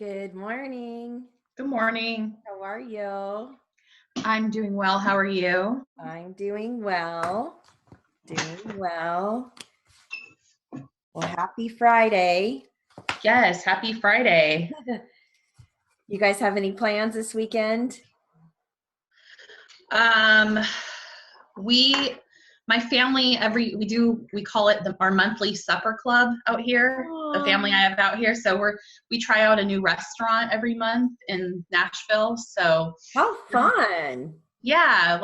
Good morning. Good morning. How are you? I'm doing well. How are you? I'm doing well. Well, happy Friday. Yes, happy Friday. You guys have any plans this weekend? Um, my family, we call it our monthly supper club out here, the family I have out here. So we try out a new restaurant every month in Nashville. So How fun. yeah,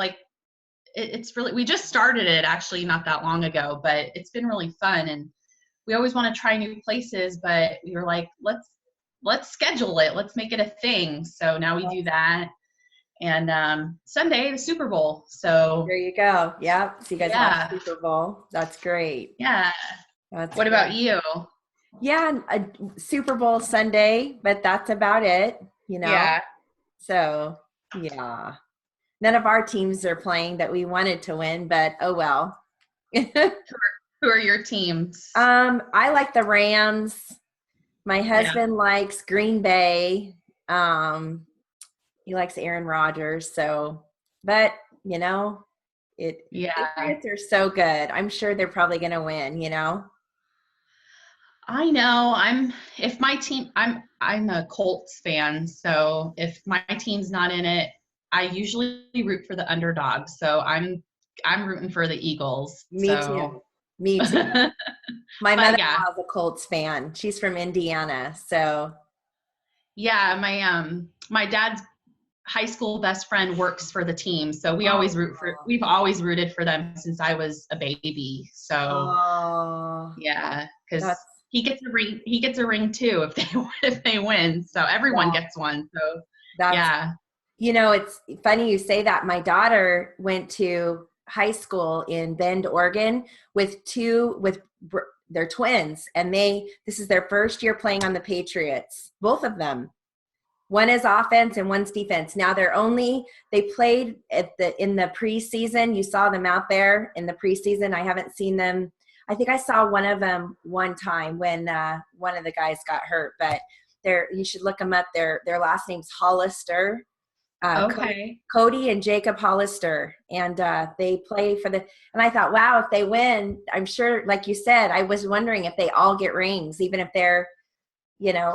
it's really, we just started it actually not that long ago, but it's been really fun. And we always want to try new places, but we were like, let's schedule it. Let's make it a thing. So now we do that. And Sunday, the Super Bowl. So There you go. Yep. So you guys watch yeah, Super Bowl. That's great. yeah. That's What great. about you? Yeah, a Super Bowl Sunday, but that's about it, Yeah. So, yeah. None of our teams are playing that we wanted to win, but oh well. Who are your teams? I like the Rams. My Yeah. husband likes Green Bay. He likes Aaron Rodgers. So, but Yeah. Patriots are so good. I'm sure they're probably going to win. I know. I'm a Colts fan, so if my team's not in it, I usually root for the underdog. So I'm rooting for the Eagles. Me So too. Me too. My but yeah. mother-in-law is a Colts fan. She's from Indiana. So, Yeah, my dad's high school best friend works for the team, so we've always rooted for them since I was a baby. So yeah, because that's he gets a ring too if they if they win. So everyone gets one. So that's yeah. It's funny you say that. My daughter went to high school in Bend, Oregon they're twins, and this is their first year playing on the Patriots, both of them. One is offense and one's defense. Now they played in the preseason. You saw them out there in the preseason. I haven't seen them. I think I saw one of them one time when one of the guys got hurt, but you should look them up. Their last name's Hollister. Okay. Cody and Jacob Hollister, and they play and I thought, wow, if they win, I'm sure, like you said, I was wondering if they all get rings, even if they're, Yeah,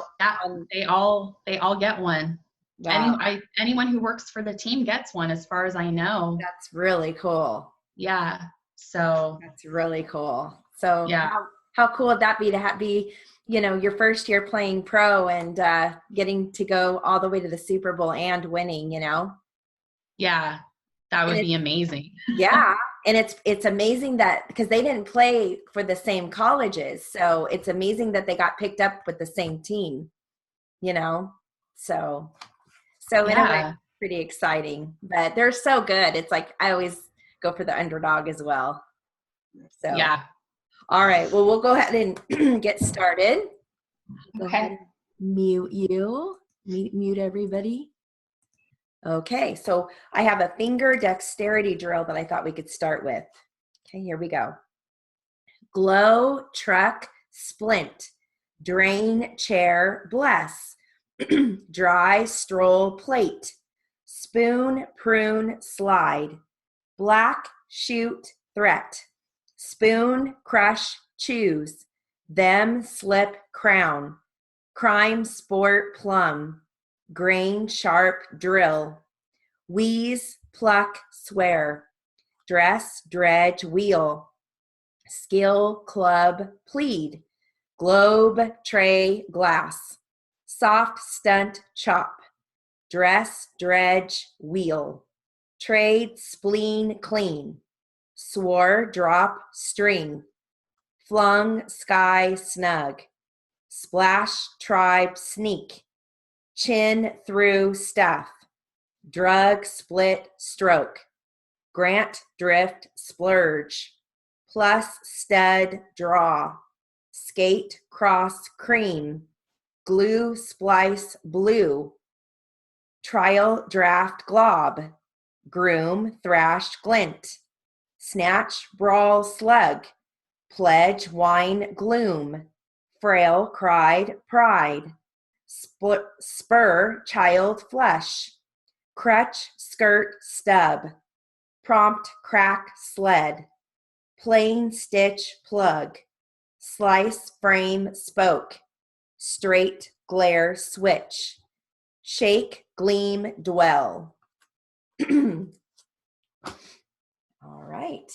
they all get one. wow. Anyone who works for the team gets one, as far as I know. That's really cool. Yeah. So That's really cool. So yeah. how cool would that be to be, your first year playing pro and getting to go all the way to the Super Bowl and winning, Yeah, that would be amazing. Yeah. And it's amazing that because they didn't play for the same colleges. So it's amazing that they got picked up with the same team, So in a way, pretty exciting. But they're so good. It's like I always go for the underdog as well. So yeah. All right. Well, we'll go ahead and get started. Go Okay. ahead and mute you. Mute everybody. Okay. So I have a finger dexterity drill that I thought we could start with. Okay, here we go. Glow, truck, splint, drain, chair, bless, dry, stroll, plate, spoon, prune, slide, black, shoot, threat, spoon, crush, choose, them, slip, crown, crime, sport, plum, grain, sharp, drill, wheeze, pluck, swear, dress, dredge, wheel, skill, club, plead, globe, tray, glass, soft, stunt, chop, dress, dredge, wheel, trade, spleen, clean, swore, drop, string, flung, sky, snug, splash, tribe, sneak, chin, through, stuff, drug, split, stroke, grant, drift, splurge, plus, stud, draw, skate, cross, cream, glue, splice, blue, trial, draft, glob, groom, thrash, glint, snatch, brawl, slug, pledge, wine, gloom, frail, cried, pride, spur, child, flush, crutch, skirt, stub, prompt, crack, sled, plain, stitch, plug, slice, frame, spoke, straight, glare, switch, shake, gleam, dwell. All right.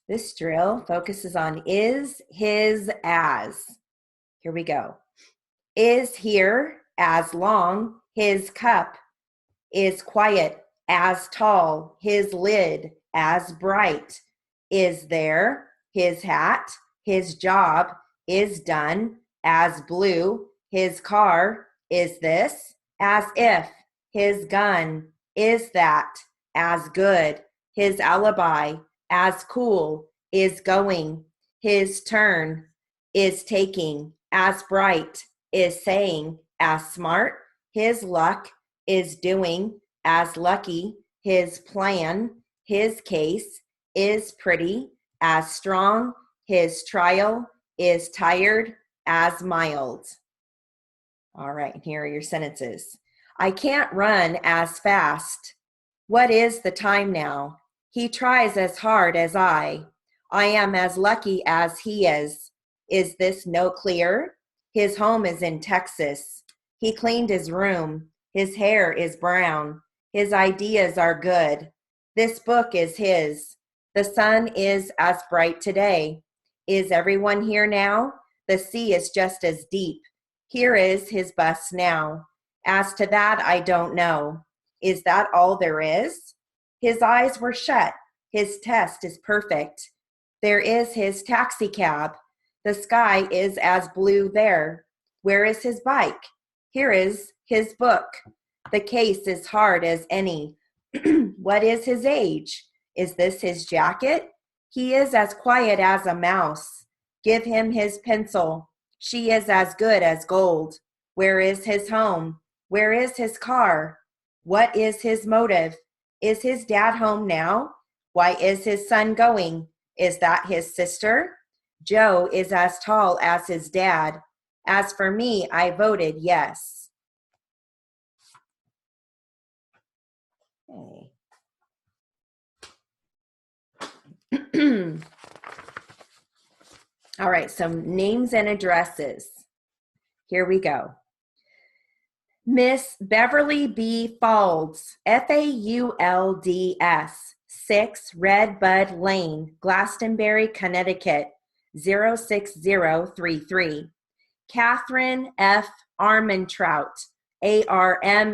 This drill focuses on is, his, as. Here we go. Is here, as long, his cup, is quiet, as tall, his lid, as bright, is there, his hat, his job, is done, as blue, his car, is this, as if, his gun, is that, as good, his alibi, as cool, is going, his turn, is taking, as bright, is saying, as smart, his luck, is doing, as lucky, his plan, his case, is pretty, as strong, his trial, is tired, as mild. All right, here are your sentences. I can't run as fast. What is the time now? He tries as hard as I. I am as lucky as he is. Is this no clear? His home is in Texas. He cleaned his room. His hair is brown. His ideas are good. This book is his. The sun is as bright today. Is everyone here now? The sea is just as deep. Here is his bus now. As to that, I don't know. Is that all there is? His eyes were shut. His test is perfect. There is his taxi cab. The sky is as blue there. Where is his bike? Here is his book. The case is hard as any. What is his age? Is this his jacket? He is as quiet as a mouse. Give him his pencil. She is as good as gold. Where is his home? Where is his car? What is his motive? Is his dad home now? Why is his son going? Is that his sister? Joe is as tall as his dad. As for me, I voted yes. Okay. All right, some names and addresses. Here we go. Miss Beverly B. Faulds, Faulds, 6 Red Bud Lane, Glastonbury, Connecticut, 06033. Catherine F. Armentrout, Armentrout,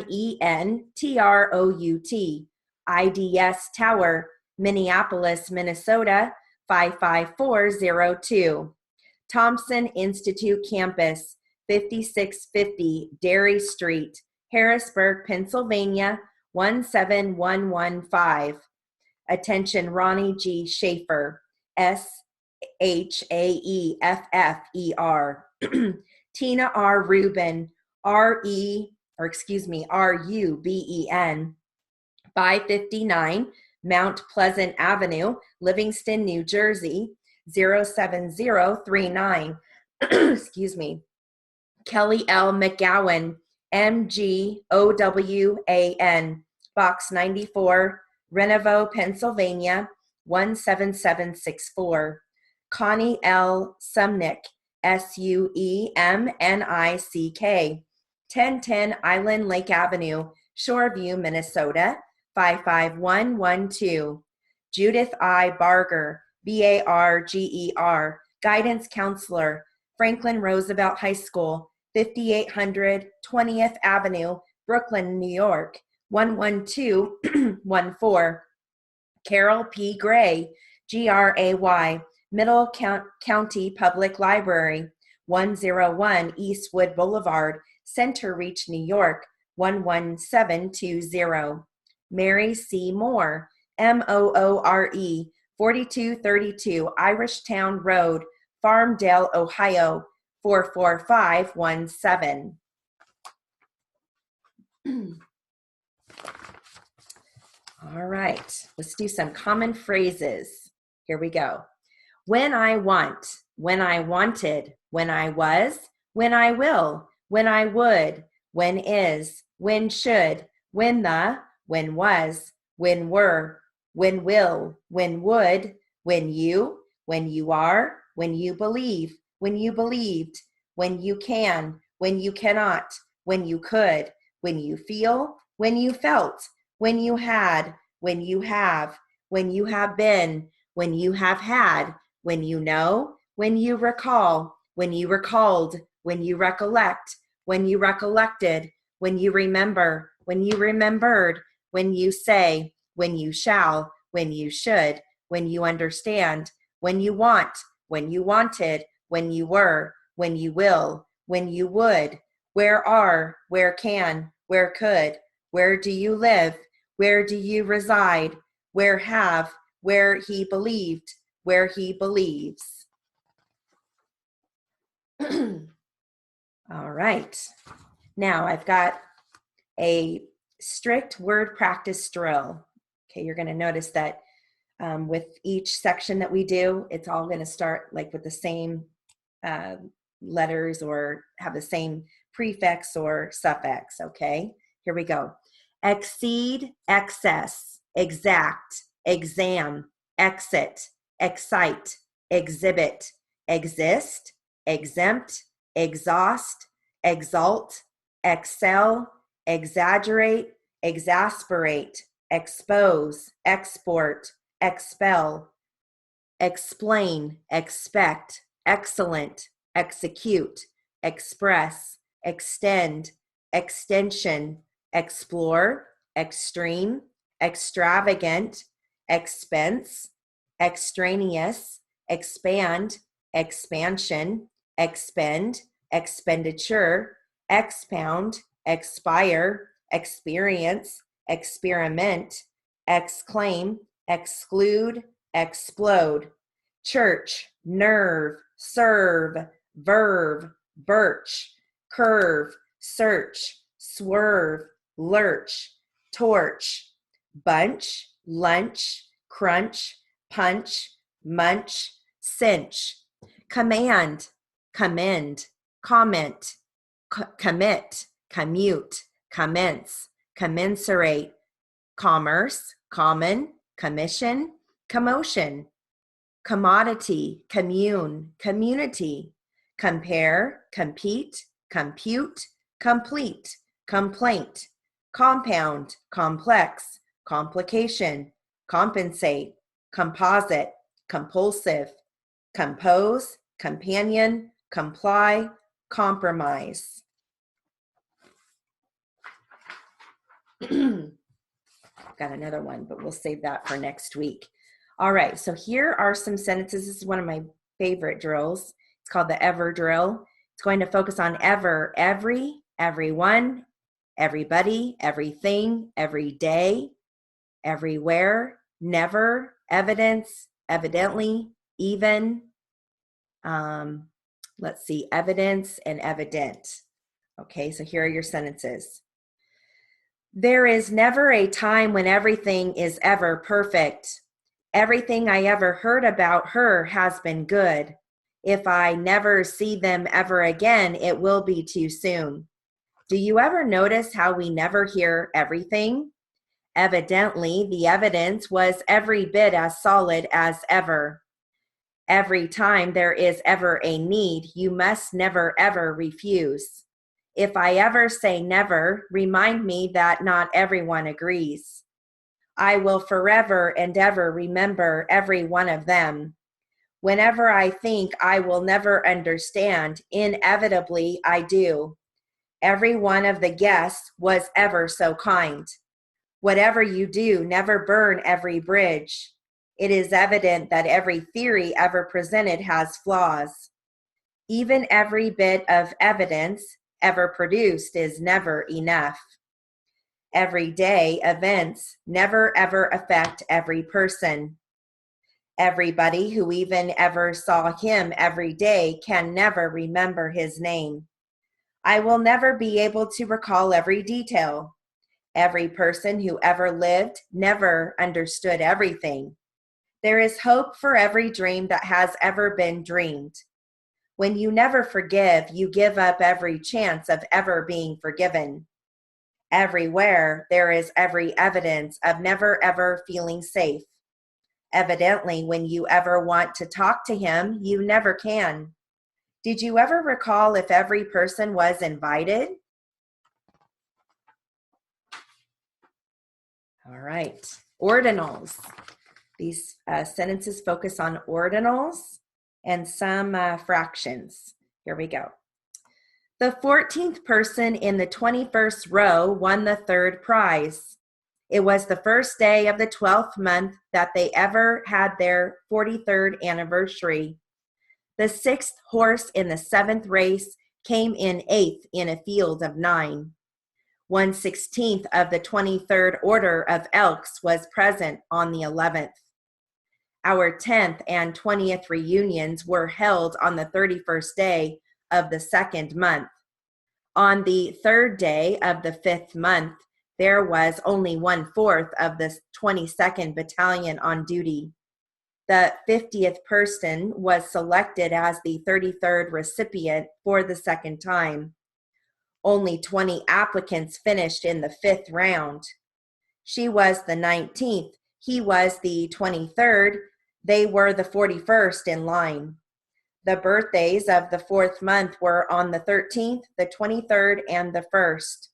IDS Tower, Minneapolis, Minnesota, 55402. Thompson Institute Campus, 5650 Derry Street, Harrisburg, Pennsylvania, 17115. Attention Ronnie G. Schaefer, Shaeffer. Tina R. Rubin, Ruben, 559 Mount Pleasant Avenue, Livingston, New Jersey, 07039. Excuse me. Kelly L. McGowan, MGOWAN, Box 94, Renovo, Pennsylvania, 17764. Connie L. Sumnick, SUEMNICK, 1010 Island Lake Avenue, Shoreview, Minnesota, 55112. Judith I. Barger, BARGER, Guidance Counselor, Franklin Roosevelt High School, 5800 20th Avenue, Brooklyn, New York, 11214. Carol P. Gray, GRAY, Middle County Public Library, 101 Eastwood Boulevard, Center Reach, New York, 11720. Mary C. Moore, MOORE, 4232 Irishtown Road, Farmdale, Ohio, 44517. All right, let's do some common phrases. Here we go. When I want, when I wanted, when I was, when I will, when I would, when is, when should, when the, when was, when were, when will, when would, when you are, when you believe, when you believed, when you can, when you cannot, when you could, when you feel, when you felt, when you had, when you have been, when you have had, when you know, when you recall, when you recalled, when you recollect, when you recollected, when you remember, when you remembered, when you say, when you shall, when you should, when you understand, when you want, when you wanted, when you were, when you will, when you would, where are, where can, where could, where do you live, where do you reside, where have, where he believed, where he believes. All right. Now I've got a strict word practice drill. Okay, you're going to notice that with each section that we do, it's all going to start like with the same letters or have the same prefix or suffix. Okay, here we go. Exceed, excess, exact, exam, exit, excite, exhibit, exist, exempt, exhaust, exalt, excel, exaggerate, exasperate, expose, export, expel, explain, expect, excellent, execute, express, extend, extension, explore, extreme, extravagant, expense, extraneous, expand, expansion, expend, expenditure, expound, expire, experience, experiment, exclaim, exclude, explode, church, nerve, serve, verve, birch, curve, search, swerve, lurch, torch, bunch, lunch, crunch, punch, munch, cinch, command, commend, comment, commit, commute, commence, commensurate, commerce, common, commission, commotion, commodity, commune, community, compare, compete, compute, complete, complaint, compound, complex, complication, compensate, composite, compulsive, compose, companion, comply, compromise. Got another one, but we'll save that for next week. All right, so here are some sentences. This is one of my favorite drills. It's called the ever drill. It's going to focus on ever, every, everyone, everybody, everything, every day, everywhere, never, evidence, evidently, even. Let's see, evidence and evident. Okay, so here are your sentences. There is never a time when everything is ever perfect. Everything I ever heard about her has been good. If I never see them ever again, it will be too soon. Do you ever notice how we never hear everything? Evidently, the evidence was every bit as solid as ever. Every time there is ever a need, you must never ever refuse. If I ever say never, remind me that not everyone agrees. I will forever and ever remember every one of them. Whenever I think I will never understand, inevitably I do. Every one of the guests was ever so kind. Whatever you do, never burn every bridge. It is evident that every theory ever presented has flaws. Even every bit of evidence ever produced is never enough. Everyday events never ever affect every person. Everybody who even ever saw him every day can never remember his name. I will never be able to recall every detail. Every person who ever lived never understood everything. There is hope for every dream that has ever been dreamed. When you never forgive, you give up every chance of ever being forgiven. Everywhere there is every evidence of never ever feeling safe. Evidently, when you ever want to talk to him, you never can. Did you ever recall if every person was invited? All right, ordinals. These sentences focus on ordinals and some fractions. Here we go. The 14th person in the 21st row won the third prize. It was the first day of the 12th month that they ever had their 43rd anniversary. The 6th horse in the 7th race came in 8th in a field of 9. 1/16 of the 23rd order of elks was present on the 11th. Our 10th and 20th reunions were held on the 31st day of the 2nd month. On the 3rd day of the 5th month, there was only 1/4 of the 22nd Battalion on duty. The 50th person was selected as the 33rd recipient for the second time. Only 20 applicants finished in the 5th round. She was the 19th, he was the 23rd, they were the 41st in line. The birthdays of the 4th month were on the 13th, the 23rd, and the 1st.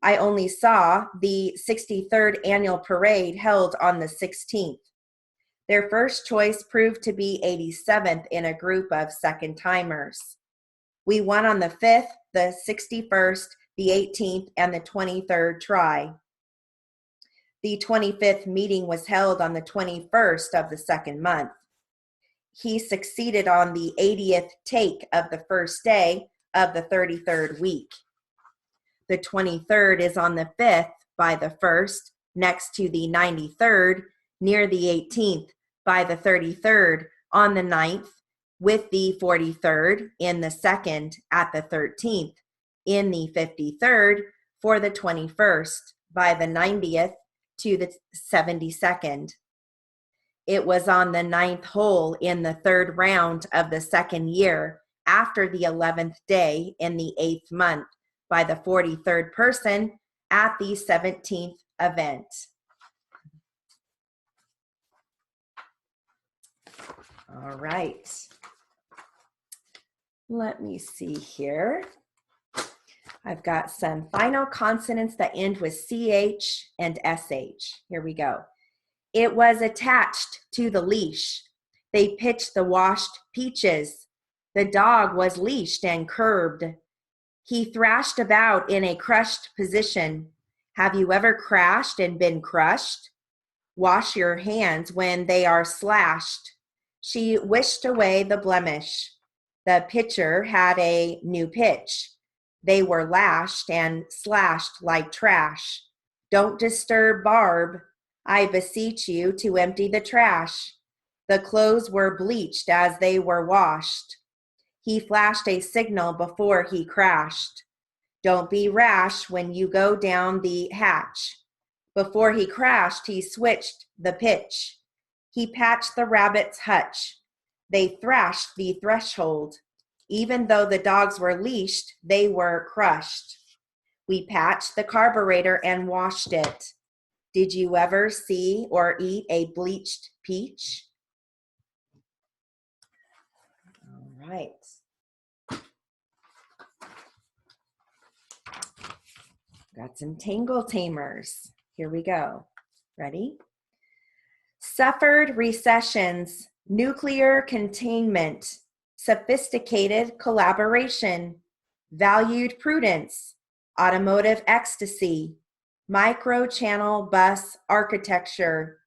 I only saw the 63rd annual parade held on the 16th. Their first choice proved to be 87th in a group of second-timers. We won on the 5th, the 61st, the 18th, and the 23rd try. The 25th meeting was held on the 21st of the 2nd month. He succeeded on the 80th take of the first day of the 33rd week. The 23rd is on the 5th by the 1st, next to the 93rd, near the 18th, by the 33rd, on the 9th, with the 43rd in the 2nd at the 13th, in the 53rd for the 21st, by the 90th to the 72nd. It was on the 9th hole in the 3rd round of the 2nd year, after the 11th day in the 8th month, by the 43rd person at the 17th event. All right. Let me see here. I've got some final consonants that end with CH and SH. Here we go. It was attached to the leash. They pitched the washed peaches. The dog was leashed and curbed. He thrashed about in a crushed position. Have you ever crashed and been crushed? Wash your hands when they are slashed. She wished away the blemish. The pitcher had a new pitch. They were lashed and slashed like trash. Don't disturb Barb. I beseech you to empty the trash. The clothes were bleached as they were washed. He flashed a signal before he crashed. Don't be rash when you go down the hatch. Before he crashed, he switched the pitch. He patched the rabbit's hutch. They thrashed the threshold. Even though the dogs were leashed, they were crushed. We patched the carburetor and washed it. Did you ever see or eat a bleached peach? All right. Got some tangle tamers. Here we go. Ready? Suffered recessions, nuclear containment, sophisticated collaboration, valued prudence, automotive ecstasy, micro-channel bus architecture,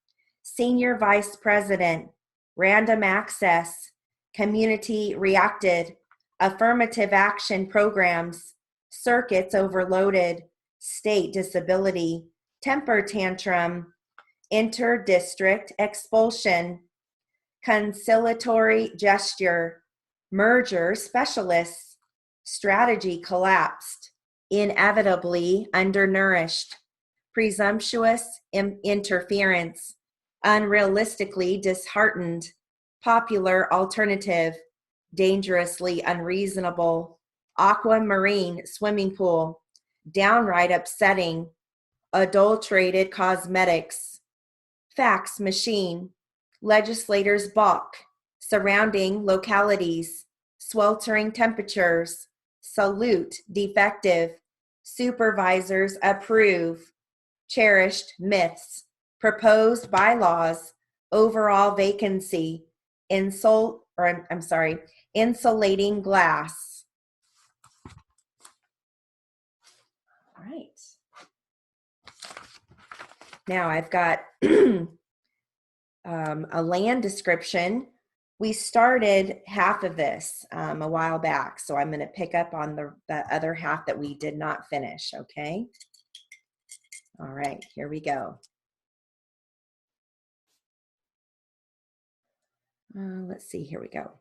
senior vice president, random access, community reacted, affirmative action programs, circuits overloaded, state disability, temper tantrum, inter-district expulsion, conciliatory gesture, merger specialists, strategy collapsed, inevitably undernourished, presumptuous interference, unrealistically disheartened, popular alternative, dangerously unreasonable, aquamarine swimming pool, downright upsetting, adulterated cosmetics, fax machine, legislators balk, surrounding localities, sweltering temperatures, salute defective, supervisors approve, cherished myths, proposed bylaws, overall vacancy, insulating glass. All right. Now I've got a land description. We started half of this a while back, so I'm going to pick up on the other half that we did not finish, okay? All right, here we go. Let's see, here we go.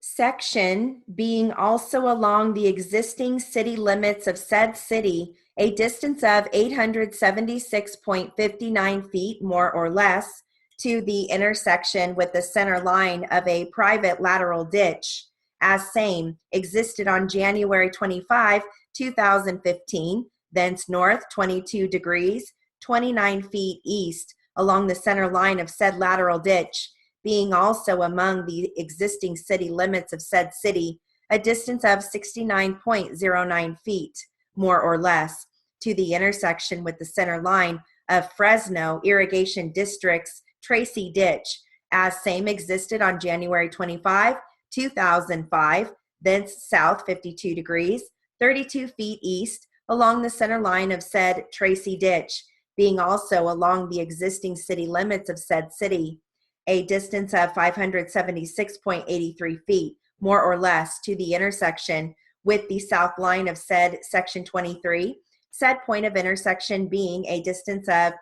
Section being also along the existing city limits of said city, a distance of 876.59 feet, more or less, to the intersection with the center line of a private lateral ditch, as same existed on January 25, 2015, thence north 22 degrees, 29 feet east along the center line of said lateral ditch, being also among the existing city limits of said city, a distance of 69.09 feet, more or less, to the intersection with the center line of Fresno Irrigation District's Tracy Ditch, as same existed on January 25, 2005, thence south 52 degrees, 32 feet east, along the center line of said Tracy Ditch, being also along the existing city limits of said city, a distance of 576.83 feet, more or less, to the intersection with the south line of said section 23, said point of intersection being a distance of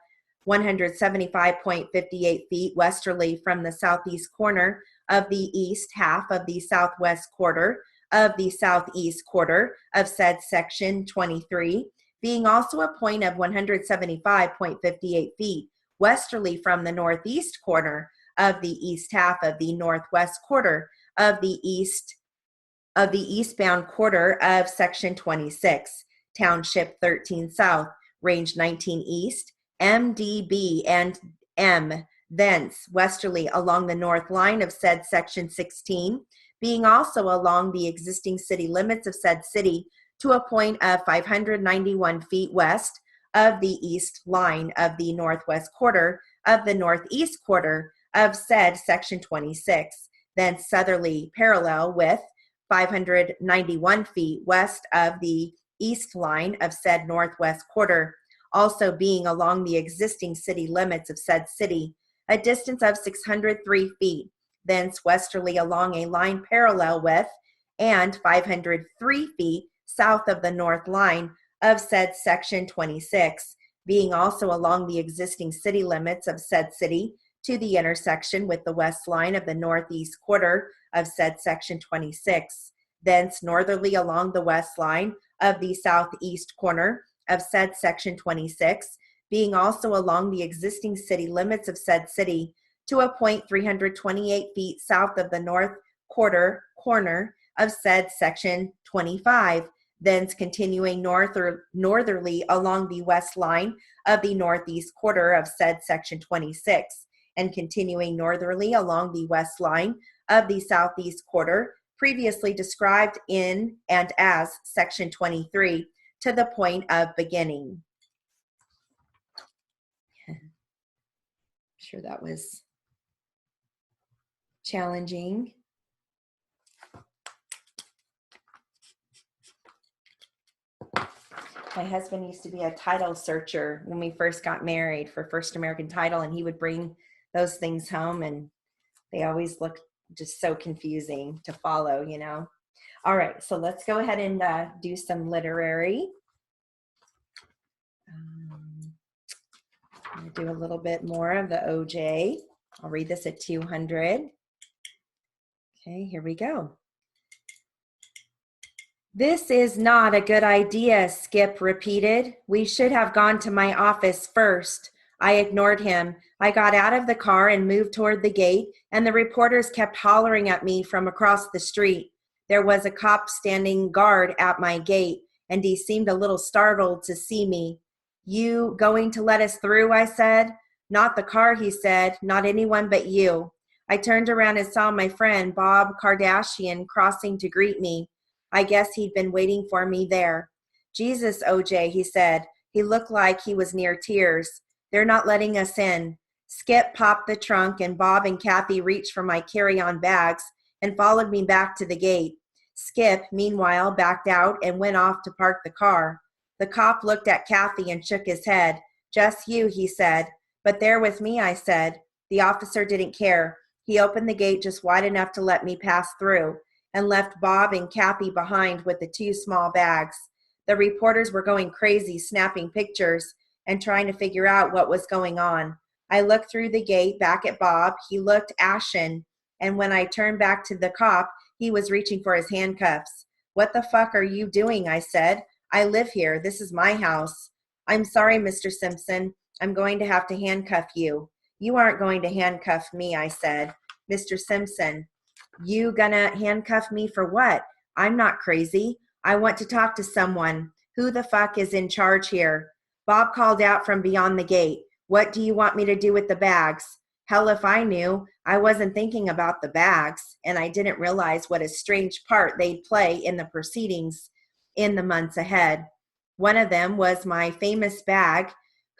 175.58 feet westerly from the southeast corner of the east half of the southwest quarter of the southeast quarter of said section 23, being also a point of 175.58 feet westerly from the northeast corner of the east half of the northwest quarter of the eastbound quarter of section 26, township 13 south, range 19 east, MDB and M, thence westerly along the north line of said section 16, being also along the existing city limits of said city to a point of 591 feet west of the east line of the northwest quarter of the northeast quarter of said section 26, then southerly parallel with 591 feet west of the east line of said northwest quarter, also being along the existing city limits of said city, a distance of 603 feet, thence westerly along a line parallel with and 503 feet south of the north line of said section 26, being also along the existing city limits of said city to the intersection with the west line of the northeast quarter of said section 26, thence northerly along the west line of the southeast corner of said section 26, being also along the existing city limits of said city to a point 328 feet south of the north corner of said section 25, thence continuing northerly along the west line of the northeast quarter of said section 26, and continuing northerly along the west line of the southeast quarter, previously described in and as section 23, to the point of beginning. I'm sure that was challenging. My husband used to be a title searcher when we first got married for First American Title, and he would bring those things home, and they always looked just so confusing to follow, you know. All right, so let's go ahead and do some literary. I'm going to do a little bit more of the OJ. I'll read this at 200. Okay, here we go. This is not a good idea, Skip repeated. We should have gone to my office first. I ignored him. I got out of the car and moved toward the gate, and the reporters kept hollering at me from across the street. There was a cop standing guard at my gate, and he seemed a little startled to see me. You going to let us through? I said. Not the car, he said. Not anyone but you. I turned around and saw my friend, Bob Kardashian, crossing to greet me. I guess he'd been waiting for me there. Jesus, OJ, he said. He looked like he was near tears. They're not letting us in. Skip popped the trunk, and Bob and Kathy reached for my carry-on bags and followed me back to the gate. Skip, meanwhile, backed out and went off to park the car. The cop looked at Kathy and shook his head. Just you, he said. But they're with me, I said. The officer didn't care. He opened the gate just wide enough to let me pass through and left Bob and Kathy behind with the 2 small bags. The reporters were going crazy, snapping pictures and trying to figure out what was going on. I looked through the gate back at Bob. He looked ashen, and when I turned back to the cop, he was reaching for his handcuffs. What the fuck are you doing? I said. I live here. This is my house. I'm sorry, Mr. Simpson. I'm going to have to handcuff you. You aren't going to handcuff me, I said. Mr. Simpson, you gonna handcuff me for what? I'm not crazy. I want to talk to someone. Who the fuck is in charge here? Bob called out from beyond the gate. What do you want me to do with the bags? Hell if I knew. I wasn't thinking about the bags, and I didn't realize what a strange part they'd play in the proceedings in the months ahead. One of them was my famous bag,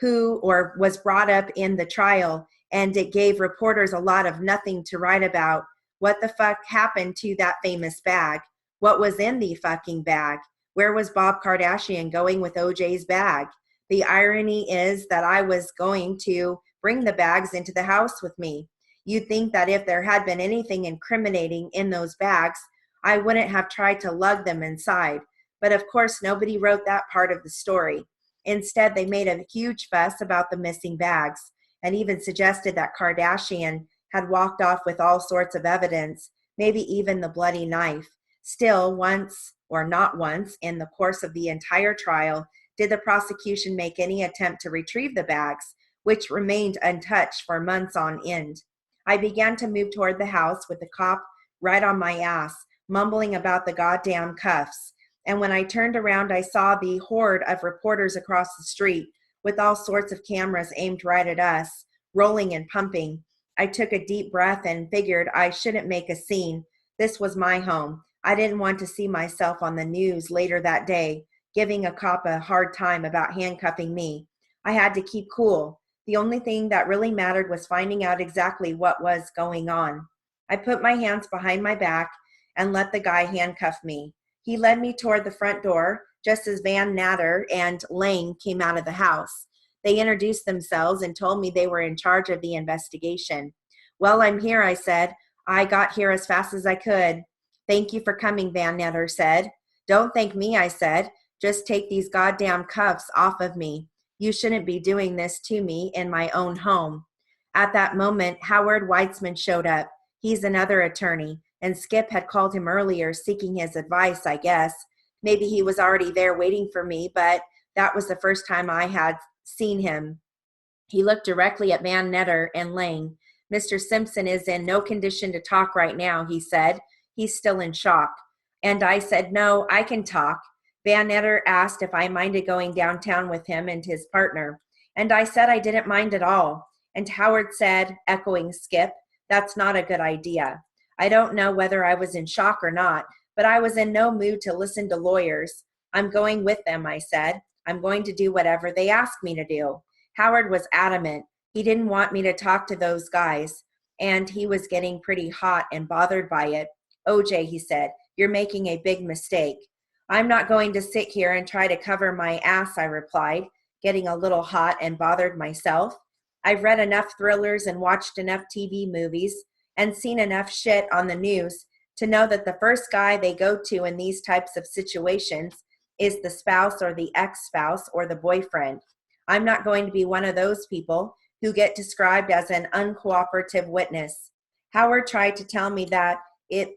was brought up in the trial, and it gave reporters a lot of nothing to write about. What the fuck happened to that famous bag? What was in the fucking bag? Where was Bob Kardashian going with OJ's bag? The irony is that I was going to bring the bags into the house with me. You'd think that if there had been anything incriminating in those bags, I wouldn't have tried to lug them inside. But of course, nobody wrote that part of the story. Instead, they made a huge fuss about the missing bags and even suggested that Kardashian had walked off with all sorts of evidence, maybe even the bloody knife. Still, once or not once in the course of the entire trial, did the prosecution make any attempt to retrieve the bags, which remained untouched for months on end. I began to move toward the house with the cop right on my ass, mumbling about the goddamn cuffs. And when I turned around, I saw the horde of reporters across the street with all sorts of cameras aimed right at us, rolling and pumping. I took a deep breath and figured I shouldn't make a scene. This was my home. I didn't want to see myself on the news later that day, giving a cop a hard time about handcuffing me. I had to keep cool. The only thing that really mattered was finding out exactly what was going on. I put my hands behind my back and let the guy handcuff me. He led me toward the front door, just as Van Natter and Lang came out of the house. They introduced themselves and told me they were in charge of the investigation. Well, I'm here, I said. I got here as fast as I could. Thank you for coming, Van Natter said. Don't thank me, I said. Just take these goddamn cuffs off of me. You shouldn't be doing this to me in my own home. At that moment, Howard Weitzman showed up. He's another attorney, and Skip had called him earlier seeking his advice, I guess. Maybe he was already there waiting for me, but that was the first time I had seen him. He looked directly at Van Netter and Lang. Mr. Simpson is in no condition to talk right now, he said. He's still in shock. And I said, no, I can talk. Van Netter asked if I minded going downtown with him and his partner. And I said I didn't mind at all. And Howard said, echoing Skip, that's not a good idea. I don't know whether I was in shock or not, but I was in no mood to listen to lawyers. I'm going with them, I said. I'm going to do whatever they ask me to do. Howard was adamant. He didn't want me to talk to those guys, and he was getting pretty hot and bothered by it. OJ, he said, you're making a big mistake. I'm not going to sit here and try to cover my ass, I replied, getting a little hot and bothered myself. I've read enough thrillers and watched enough TV movies and seen enough shit on the news to know that the first guy they go to in these types of situations is the spouse or the ex-spouse or the boyfriend. I'm not going to be one of those people who get described as an uncooperative witness. Howard tried to tell me that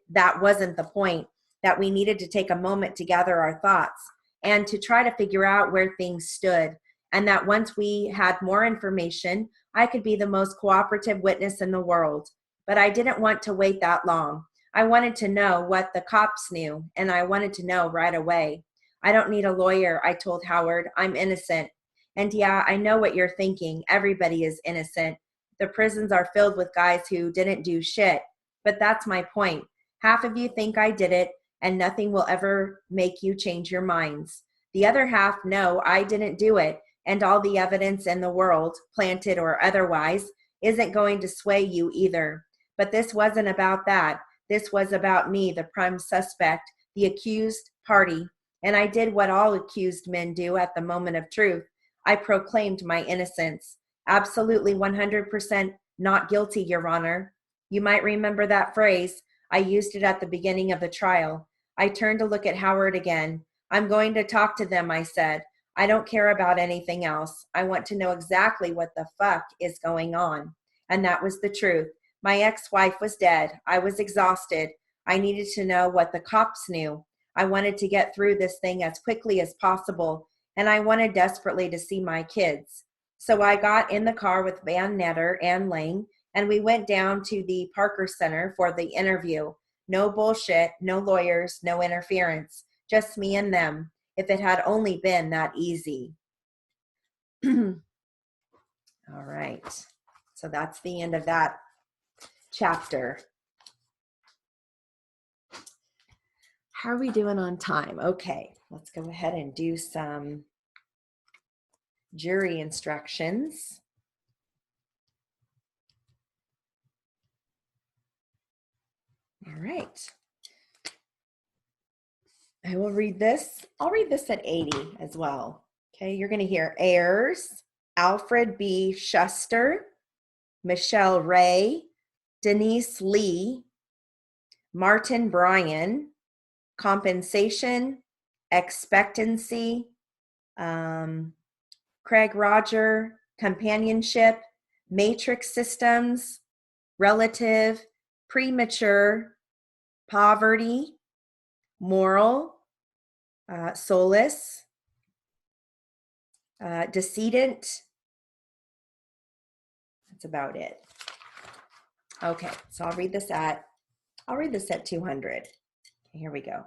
that wasn't the point, that we needed to take a moment to gather our thoughts and to try to figure out where things stood. and that once we had more information, I could be the most cooperative witness in the world. But I didn't want to wait that long. I wanted to know what the cops knew, and I wanted to know right away. I don't need a lawyer, I told Howard. I'm innocent. And yeah, I know what you're thinking. Everybody is innocent. The prisons are filled with guys who didn't do shit. But that's my point. Half of you think I did it, and nothing will ever make you change your minds. The other half know I didn't do it, and all the evidence in the world, planted or otherwise, isn't going to sway you either. But this wasn't about that. This was about me, the prime suspect, the accused party. And I did what all accused men do at the moment of truth. I proclaimed my innocence. Absolutely 100% not guilty, Your Honor. You might remember that phrase. I used it at the beginning of the trial. I turned to look at Howard again. I'm going to talk to them, I said. I don't care about anything else. I want to know exactly what the fuck is going on. And that was the truth. My ex-wife was dead. I was exhausted. I needed to know what the cops knew. I wanted to get through this thing as quickly as possible, and I wanted desperately to see my kids. So I got in the car with Van Netter and Lang, and we went down to the Parker Center for the interview. No bullshit, no lawyers, no interference. Just me and them. If it had only been that easy. All right. So that's the end of that chapter. How are we doing on time? Okay, let's go ahead and do some jury instructions. All right. I will read this. I'll read this at 80 as well. Okay, you're going to hear heirs, Alfred B. Schuster, Michelle Ray, Denise Lee, Martin Bryan, compensation, expectancy, Craig Roger, companionship, matrix systems, relative, premature, poverty, moral, solace, decedent. That's about it. Okay, so I'll read this at 200. Okay, here we go.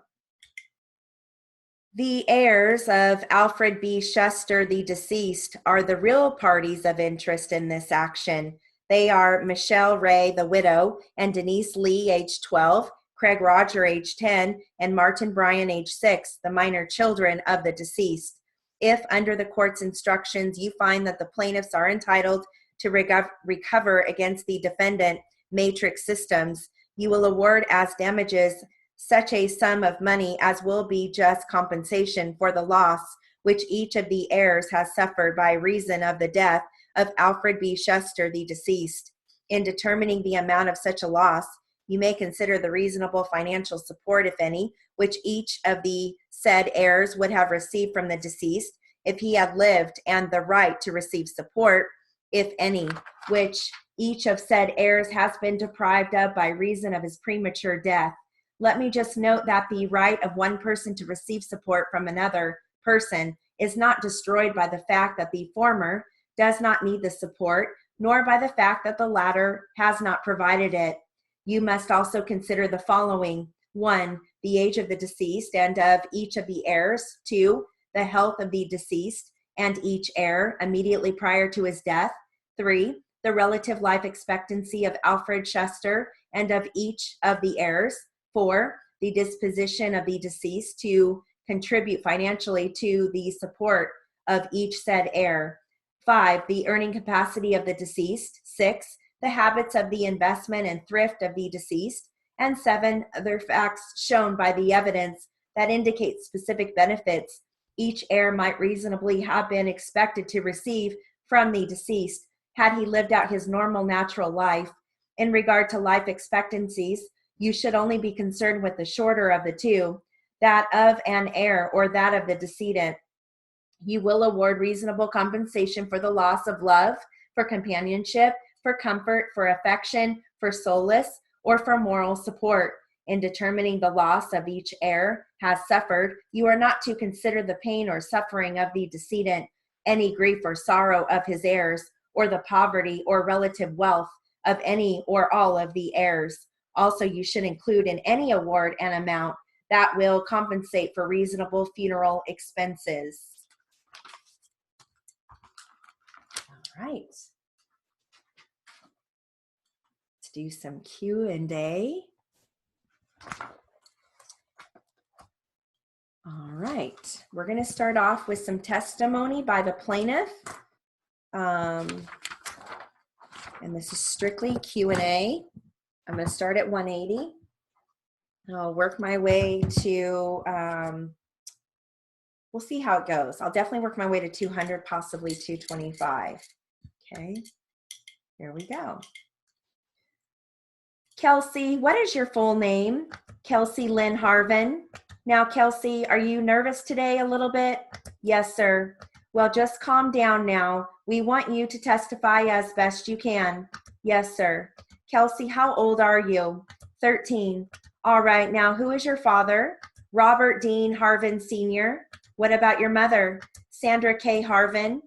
The heirs of Alfred B. Schuster, the deceased, are the real parties of interest in this action. They are Michelle Ray, the widow, and Denise Lee, age 12, Craig Roger, age 10, and Martin Bryan, age 6, the minor children of the deceased. If, under the court's instructions, you find that the plaintiffs are entitled to recover against the defendant, Matrix Systems, you will award as damages such a sum of money as will be just compensation for the loss which each of the heirs has suffered by reason of the death of Alfred B. Schuster, the deceased. In determining the amount of such a loss, you may consider the reasonable financial support, if any, which each of the said heirs would have received from the deceased if he had lived, and the right to receive support, if any, which each of said heirs has been deprived of by reason of his premature death. Let me just note that the right of one person to receive support from another person is not destroyed by the fact that the former does not need the support, nor by the fact that the latter has not provided it. You must also consider the following: 1, the age of the deceased and of each of the heirs; 2, the health of the deceased and each heir immediately prior to his death; 3, the relative life expectancy of Alfred Schuster and of each of the heirs; 4, the disposition of the deceased to contribute financially to the support of each said heir; 5, the earning capacity of the deceased; 6, the habits of the investment and thrift of the deceased; and 7, other facts shown by the evidence that indicate specific benefits each heir might reasonably have been expected to receive from the deceased had he lived out his normal natural life. In regard to life expectancies, you should only be concerned with the shorter of the two, that of an heir or that of the decedent. You will award reasonable compensation for the loss of love, for companionship, for comfort, for affection, for solace, or for moral support. In determining the loss of each heir has suffered, you are not to consider the pain or suffering of the decedent. any grief or sorrow of his heirs, or the poverty or relative wealth of any or all of the heirs. Also, you should include in any award an amount that will compensate for reasonable funeral expenses. All right. Let's do some Q&A. All right. We're going to start off with some testimony by the plaintiff. And this is strictly Q&A. I'm going to start at 180. I'll work my way to, we'll see how it goes. I'll definitely work my way to 200, possibly 225. Okay, here we go. Kelsey, what is your full name? Kelsey Lynn Harvin. Now, Kelsey, are you nervous today a little bit? Yes, sir. Well, just calm down now. We want you to testify as best you can. Yes, sir. Kelsey, how old are you? 13. All right, now who is your father? Robert Dean Harvin Sr. What about your mother? Sandra K. Harvin.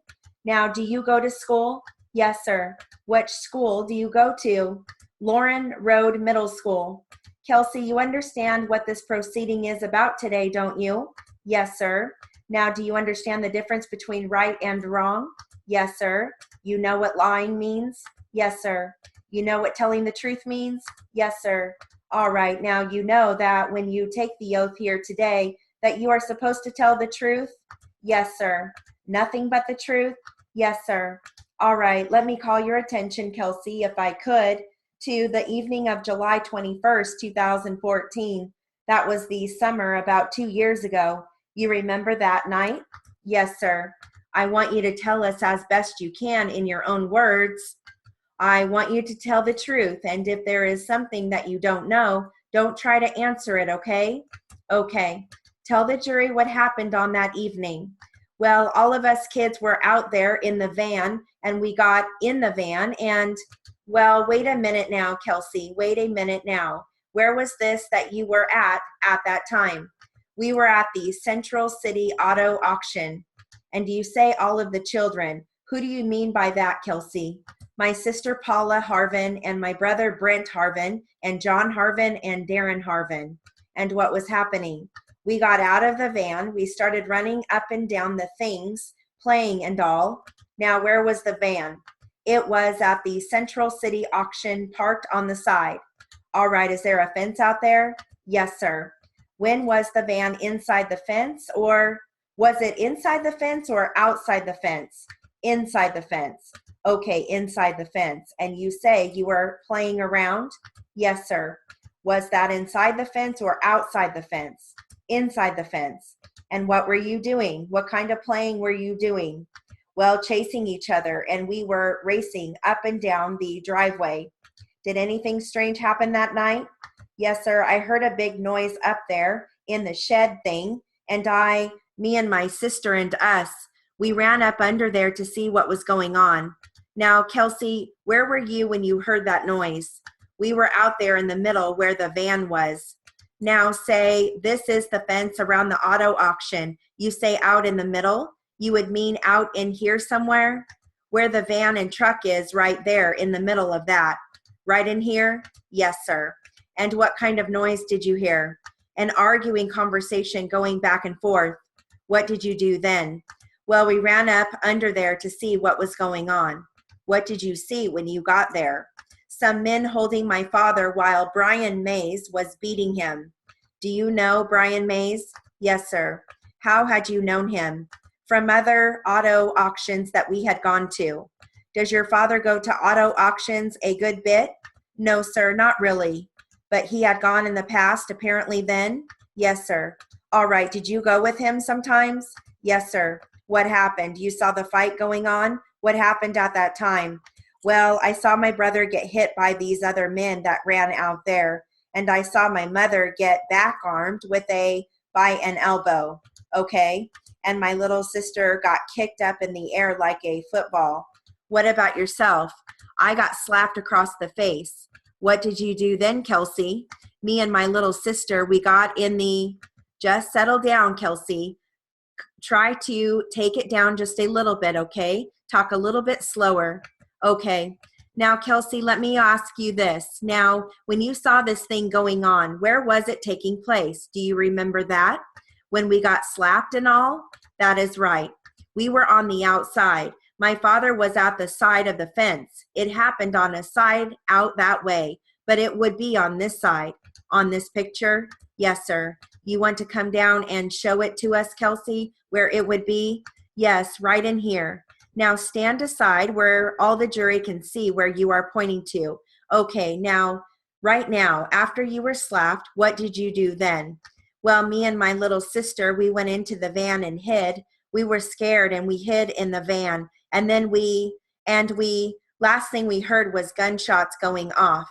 Now, do you go to school? Yes, sir. Which school do you go to? Lauren Road Middle School. Kelsey, you understand what this proceeding is about today, don't you? Yes, sir. Now, do you understand the difference between right and wrong? Yes, sir. You know what lying means? Yes, sir. You know what telling the truth means? Yes, sir. All right, now you know that when you take the oath here today, that you are supposed to tell the truth? Yes, sir. Nothing but the truth? Yes, sir. All right, let me call your attention, Kelsey, if I could, to the evening of July 21st, 2014. That was the summer about 2 years ago. You remember that night? Yes, sir. I want you to tell us as best you can in your own words. I want you to tell the truth, and if there is something that you don't know, don't try to answer it, okay? Okay. Tell the jury what happened on that evening. Well, all of us kids were out there in the van, and we got in the van, and, well, wait a minute now, Kelsey. Wait a minute now. Where was this that you were at that time? We were at the Central City Auto Auction. And you say all of the children. Who do you mean by that, Kelsey? My sister Paula Harvin and my brother Brent Harvin and John Harvin and Darren Harvin. And what was happening? We got out of the van. We started running up and down the things, playing and all. Now, where was the van? It was at the Central City Auction, parked on the side. All right, is there a fence out there? Yes, sir. When was the van inside the fence, or was it inside the fence or outside the fence? Inside the fence. Okay, inside the fence. And you say you were playing around? Yes, sir. Was that inside the fence or outside the fence? Inside the fence. And what were you doing? What kind of playing were you doing? Well, chasing each other, and we were racing up and down the driveway. Did anything strange happen that night? Yes, sir. I heard a big noise up there in the shed thing, and me and my sister and us, we ran up under there to see what was going on. Now, Kelsey, where were you when you heard that noise? We were out there in the middle where the van was. Now say, this is the fence around the auto auction. You say out in the middle. You would mean out in here somewhere? Where the van and truck is, right there in the middle of that. Right in here? Yes, sir. And what kind of noise did you hear? An arguing conversation going back and forth. What did you do then? Well, we ran up under there to see what was going on. What did you see when you got there? Some men holding my father while Brian Mays was beating him. Do you know Brian Mays? Yes, sir. How had you known him? From other auto auctions that we had gone to. Does your father go to auto auctions a good bit? No, sir, not really. But he had gone in the past, apparently then? Yes, sir. All right, did you go with him sometimes? Yes, sir. What happened? You saw the fight going on? What happened at that time? Well, I saw my brother get hit by these other men that ran out there, and I saw my mother get back armed by an elbow, okay? And my little sister got kicked up in the air like a football. What about yourself? I got slapped across the face. What did you do then, Kelsey? Me and my little sister, we got in the, just settle down, Kelsey. Try to take it down just a little bit, okay? Talk a little bit slower. Okay. Now, Kelsey, let me ask you this. Now, when you saw this thing going on, where was it taking place? Do you remember that? When we got slapped and all? That is right. We were on the outside. My father was at the side of the fence. It happened on a side out that way, but it would be on this side. On this picture? Yes, sir. You want to come down and show it to us, Kelsey, where it would be? Yes, right in here. Now stand aside where all the jury can see where you are pointing to. Okay, now, right now, after you were slapped, what did you do then? Well, me and my little sister, we went into the van and hid. We were scared and we hid in the van. And then last thing we heard was gunshots going off.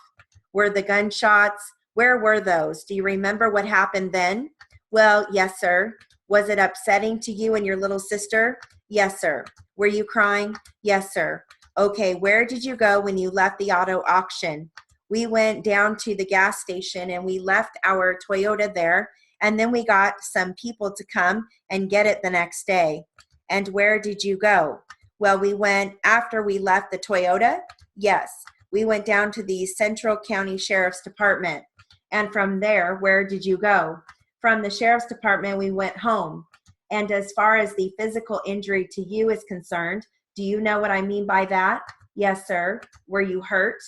Were the gunshots, where were those? Do you remember what happened then? Well, yes, sir. Was it upsetting to you and your little sister? Yes, sir. Were you crying? Yes, sir. Okay, where did you go when you left the auto auction? We went down to the gas station and we left our Toyota there, and then we got some people to come and get it the next day. And where did you go? Well, we went after we left the Toyota. Yes, we went down to the Central County Sheriff's Department. And from there, where did you go? From the Sheriff's Department, we went home. And as far as the physical injury to you is concerned, do you know what I mean by that? Yes, sir. Were you hurt?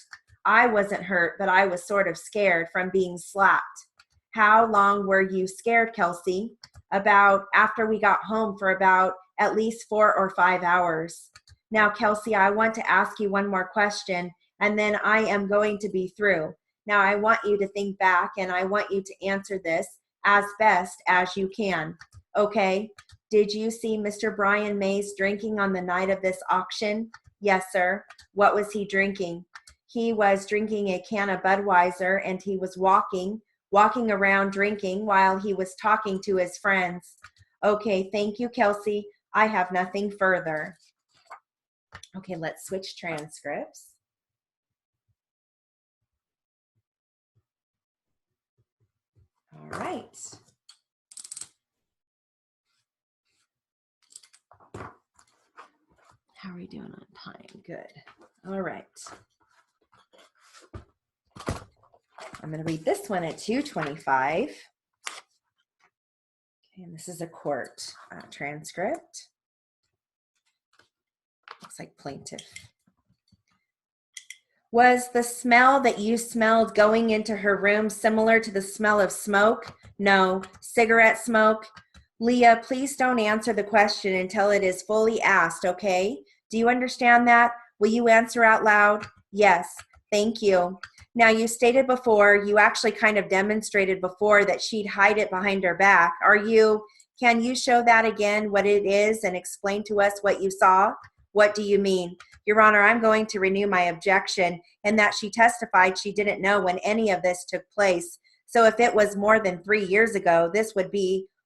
I wasn't hurt, but I was sort of scared from being slapped. How long were you scared, Kelsey? About after we got home for about at least 4 or 5 hours. Now, Kelsey, I want to ask you one more question, and then I am going to be through. Now, I want you to think back, and I want you to answer this as best as you can. Okay. Did you see Mr. Brian Mays drinking on the night of this auction? Yes, sir. What was he drinking? He was drinking a can of Budweiser, and he was walking around drinking while he was talking to his friends. Okay, thank you, Kelsey. I have nothing further. Okay, let's switch transcripts. All right. How are we doing on time? Good. All right. I'm going to read this one at 2:25. Okay, and this is a court transcript. Looks like plaintiff. Was the smell that you smelled going into her room similar to the smell of smoke? No. Cigarette smoke? Leah, please don't answer the question until it is fully asked, okay? Do you understand that? Will you answer out loud? Yes. Thank you. Now, you stated before, you actually kind of demonstrated before that she'd hide it behind her back. Can you show that again, what it is, and explain to us what you saw? What do you mean? Your Honor, I'm going to renew my objection in that she testified she didn't know when any of this took place. So if it was more than 3 years ago, this would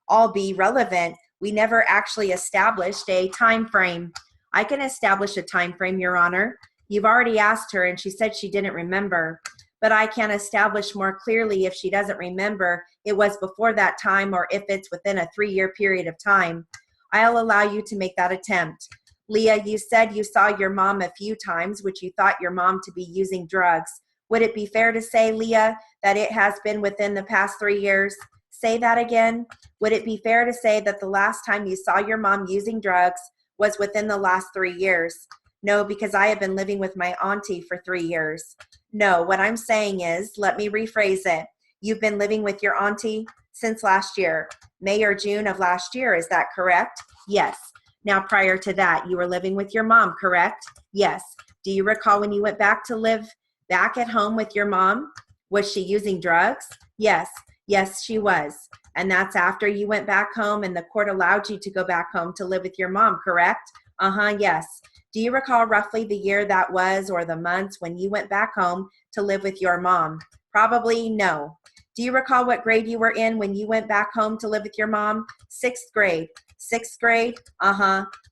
all be relevant. We never actually established a time frame. I can establish a time frame, Your Honor. You've already asked her and she said she didn't remember. But I can establish more clearly if she doesn't remember it was before that time or if it's within a 3-year period of time. I'll allow you to make that attempt. Leah, you said you saw your mom a few times, which you thought your mom to be using drugs. Would it be fair to say, Leah, that it has been within the past 3 years? Say that again. Would it be fair to say that the last time you saw your mom using drugs was within the last 3 years? No, because I have been living with my auntie for 3 years. No, what I'm saying is, let me rephrase it. You've been living with your auntie since last year, May or June of last year, is that correct? Yes. Now, prior to that, you were living with your mom, correct? Yes. Do you recall when you went back to live back at home with your mom? Was she using drugs? Yes. Yes, she was. And that's after you went back home and the court allowed you to go back home to live with your mom, correct? Yes. Do you recall roughly the year that was or the months when you went back home to live with your mom? Probably no. Do you recall what grade you were in when you went back home to live with your mom? 6th grade. 6th grade?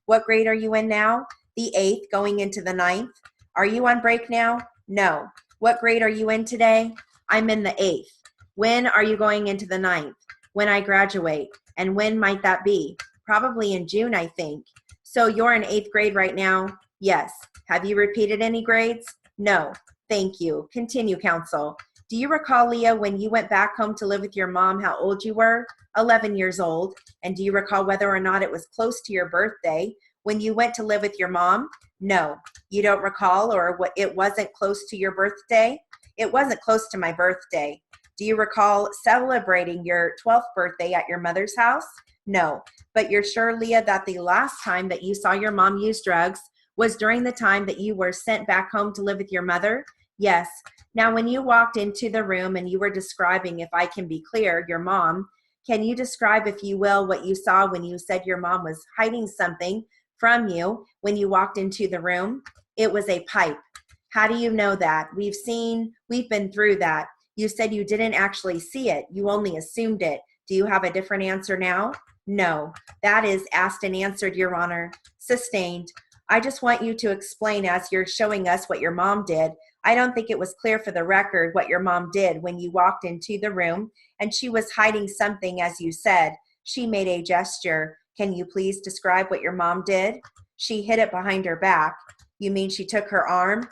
What grade are you in now? The 8th, going into the 9th. Are you on break now? No. What grade are you in today? I'm in the 8th. When are you going into the 9th? When I graduate. And when might that be? probably in June, I think. So you're in 8th grade right now? Yes. Have you repeated any grades? No. Thank you. Continue, counsel. Do you recall, Leah, when you went back home to live with your mom, how old you were? 11 years old. And do you recall whether or not it was close to your birthday when you went to live with your mom? No. You don't recall, or what? It wasn't close to your birthday? It wasn't close to my birthday. Do you recall celebrating your 12th birthday at your mother's house? No. But you're sure, Leah, that the last time that you saw your mom use drugs was during the time that you were sent back home to live with your mother? Yes. Now, when you walked into the room and you were describing, if I can be clear, your mom, can you describe, if you will, what you saw when you said your mom was hiding something from you when you walked into the room? It was a pipe. How do you know that? We've been through that. You said you didn't actually see it. You only assumed it. Do you have a different answer now? No. That is asked and answered, Your Honor. Sustained. I just want you to explain, as you're showing us what your mom did. I don't think it was clear for the record what your mom did when you walked into the room and she was hiding something, as you said. She made a gesture. Can you please describe what your mom did? She hid it behind her back. You mean she took her arm?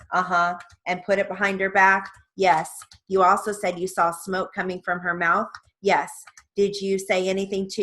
And put it behind her back? Yes. You also said you saw smoke coming from her mouth? Yes. Did she say anything to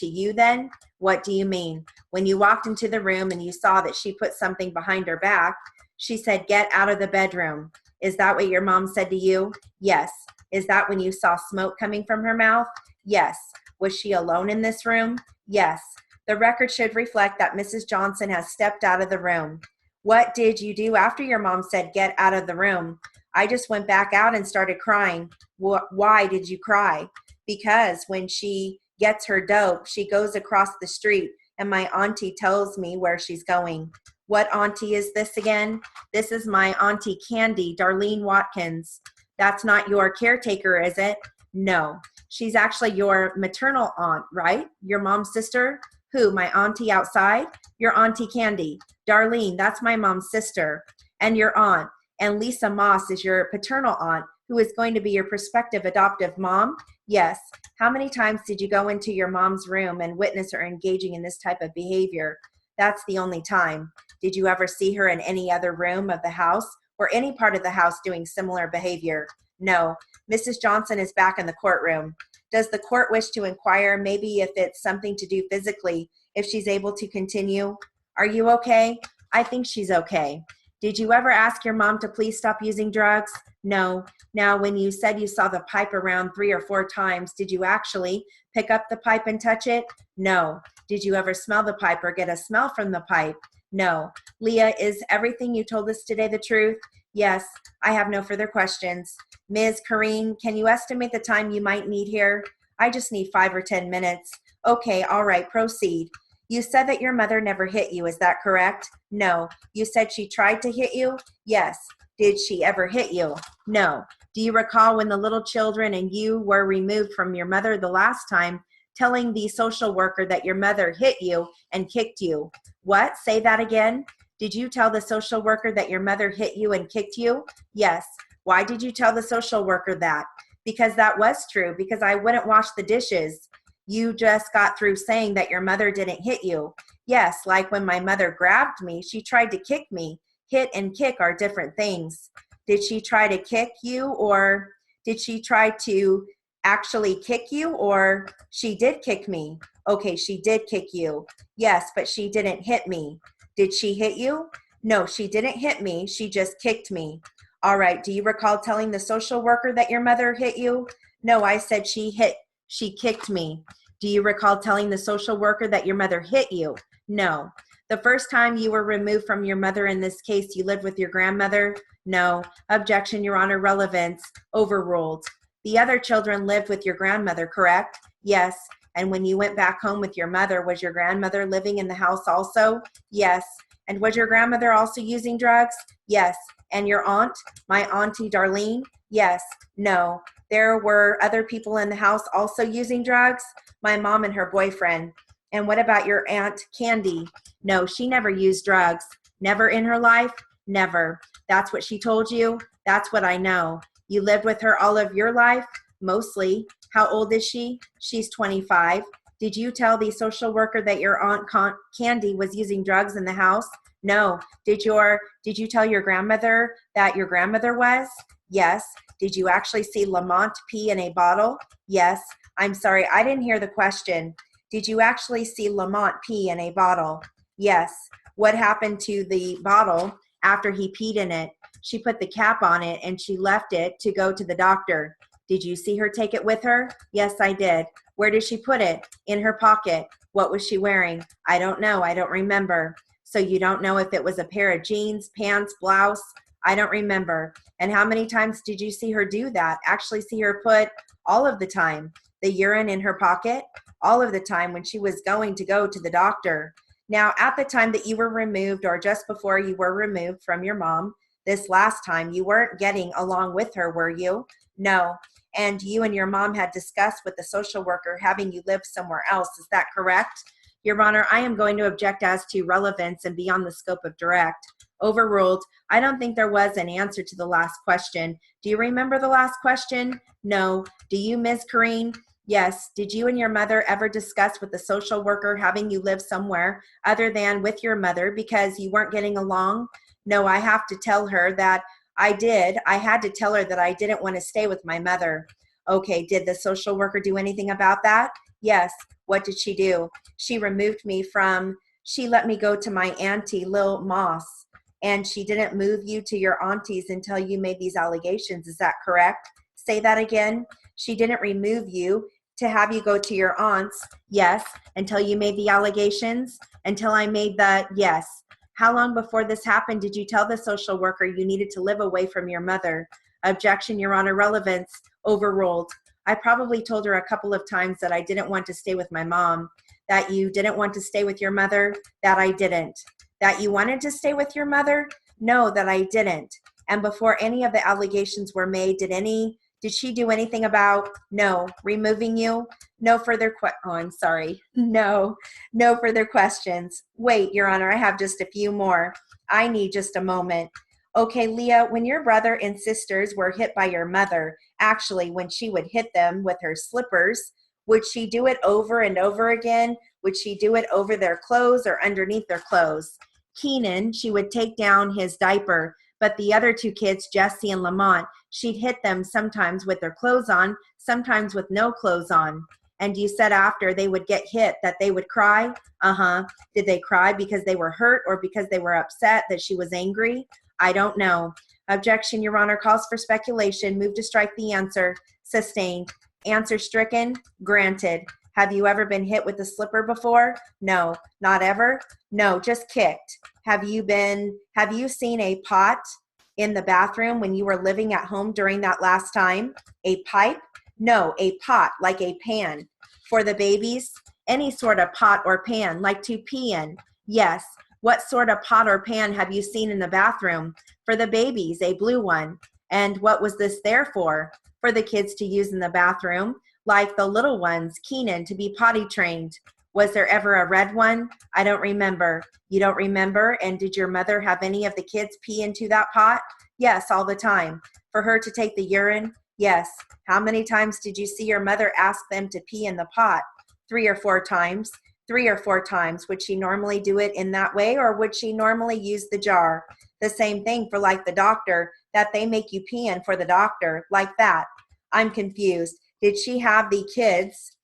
you then? What do you mean? When you walked into the room and you saw that she put something behind her back, she said, "Get out of the bedroom." Is that what your mom said to you? Yes. Is that when you saw smoke coming from her mouth? Yes. Was she alone in this room? Yes. The record should reflect that Mrs. Johnson has stepped out of the room. What did you do after your mom said, "Get out of the room"? I just went back out and started crying. Why did you cry? Because when she gets her dope, she goes across the street and my auntie tells me where she's going. What auntie is this again? This is my Auntie Candy, Darlene Watkins. That's not your caretaker, is it? No. She's actually your maternal aunt, right? Your mom's sister? Who, my auntie outside? Your Auntie Candy. Darlene, that's my mom's sister. And your aunt. And Lisa Moss is your paternal aunt, who is going to be your prospective adoptive mom? Yes. How many times did you go into your mom's room and witness her engaging in this type of behavior? That's the only time. Did you ever see her in any other room of the house or any part of the house doing similar behavior? No. Mrs. Johnson is back in the courtroom. Does the court wish to inquire, maybe if it's something to do physically, if she's able to continue? Are you okay? I think she's okay. Did you ever ask your mom to please stop using drugs? No. Now, when you said you saw the pipe around 3 or 4 times, did you actually pick up the pipe and touch it? No. Did you ever smell the pipe or get a smell from the pipe? No. Leah, is everything you told us today the truth? Yes. I have no further questions. Ms. Kareen, can you estimate the time you might need here? I just need 5 or 10 minutes. Okay, all right, proceed. You said that your mother never hit you, is that correct? No. You said she tried to hit you? Yes. Did she ever hit you? No. Do you recall when the little children and you were removed from your mother the last time, telling the social worker that your mother hit you and kicked you? What? Say that again. Did you tell the social worker that your mother hit you and kicked you? Yes. Why did you tell the social worker that? Because that was true, because I wouldn't wash the dishes. You just got through saying that your mother didn't hit you. Yes, like when my mother grabbed me, she tried to kick me. Hit and kick are different things. Did she try to kick you, or did she try to actually kick you, or she did kick me? Okay, she did kick you. Yes, but she didn't hit me. Did she hit you? No, she didn't hit me. She just kicked me. All right, do you recall telling the social worker that your mother hit you? No, I said she kicked me. Do you recall telling the social worker that your mother hit you? No. The first time you were removed from your mother in this case, you lived with your grandmother? No. Objection, Your Honor, relevance. Overruled. The other children lived with your grandmother, correct? Yes. And when you went back home with your mother, was your grandmother living in the house also? Yes. And was your grandmother also using drugs? Yes. And your aunt, my Auntie Darlene? Yes. No. There were other people in the house also using drugs? My mom and her boyfriend. And what about your Aunt Candy? No, she never used drugs. Never in her life? Never. That's what she told you? That's what I know. You lived with her all of your life? Mostly. How old is she? She's 25. Did you tell the social worker that your Aunt Candy was using drugs in the house? No. Did you tell your grandmother that your grandmother was? Yes. Did you actually see Lamont pee in a bottle? Yes. I'm sorry, I didn't hear the question. Did you actually see Lamont pee in a bottle? Yes. What happened to the bottle after he peed in it? She put the cap on it and she left it to go to the doctor. Did you see her take it with her? Yes, I did. Where did she put it? In her pocket. What was she wearing? I don't know. I don't remember. So you don't know if it was a pair of jeans, pants, blouse? I don't remember. And how many times did you see her do that? Actually see her put all of the time. The urine in her pocket? All of the time when she was going to go to the doctor. Now, at the time that you were removed or just before you were removed from your mom, this last time, you weren't getting along with her, were you? No. And you and your mom had discussed with the social worker having you live somewhere else. Is that correct? Your Honor, I am going to object as to relevance and beyond the scope of direct. Overruled. I don't think there was an answer to the last question. Do you remember the last question? No. Do you, Ms. Corrine? Yes. Did you and your mother ever discuss with the social worker having you live somewhere other than with your mother because you weren't getting along? No, I have to tell her that I did. I had to tell her that I didn't want to stay with my mother. Okay, did the social worker do anything about that? Yes. What did she do? She let me go to my auntie, Lil Moss, and she didn't move you to your aunties until you made these allegations. Is that correct? Say that again. She didn't remove you to have you go to your aunts. Yes. Until you made the allegations? Until I made the yes. How long before this happened did you tell the social worker you needed to live away from your mother? Objection, Your Honor, relevance, overruled. I probably told her a couple of times that I didn't want to stay with my mom. That you didn't want to stay with your mother? That I didn't. That you wanted to stay with your mother? No, that I didn't. And before any of the allegations were made, did she do anything about, no, removing you? No further No further questions. Wait, Your Honor, I have just a few more. I need just a moment. Okay, Leah, when your brother and sisters were hit by your mother, actually, when she would hit them with her slippers, would she do it over and over again? Would she do it over their clothes or underneath their clothes? Keenan, she would take down his diaper, but the other two kids, Jesse and Lamont, she'd hit them sometimes with their clothes on, sometimes with no clothes on. And you said after they would get hit that they would cry? Uh-huh. Did they cry because they were hurt or because they were upset that she was angry? I don't know. Objection, Your Honor, calls for speculation. Move to strike the answer. Sustained. Answer stricken. Granted. Have you ever been hit with a slipper before? No. Not ever? No, just kicked. Have you seen a pot in the bathroom when you were living at home during that last time? A pipe? No, a pot, like a pan. For the babies? Any sort of pot or pan, like to pee in. Yes. What sort of pot or pan have you seen in the bathroom? For the babies, a blue one. And what was this there for? For the kids to use in the bathroom, like the little ones, Keenan, to be potty trained. Was there ever a red one? I don't remember. You don't remember? And did your mother have any of the kids pee into that pot? Yes, all the time. For her to take the urine? Yes. How many times did you see your mother ask them to pee in the pot? 3 or 4 times. 3 or 4 times. Would she normally do it in that way, or would she normally use the jar? The same thing for like the doctor, that they make you pee in for the doctor, like that. I'm confused. Did she have the kids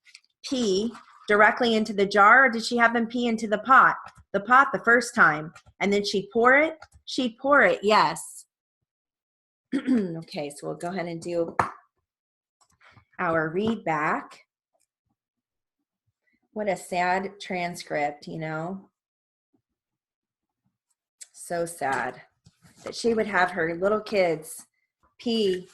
pee directly into the jar, or did she have them pee into the pot? The pot the first time. And then she'd pour it? She'd pour it, yes. Okay, so we'll go ahead and do our read back. What a sad transcript, you know. So sad that she would have her little kids pee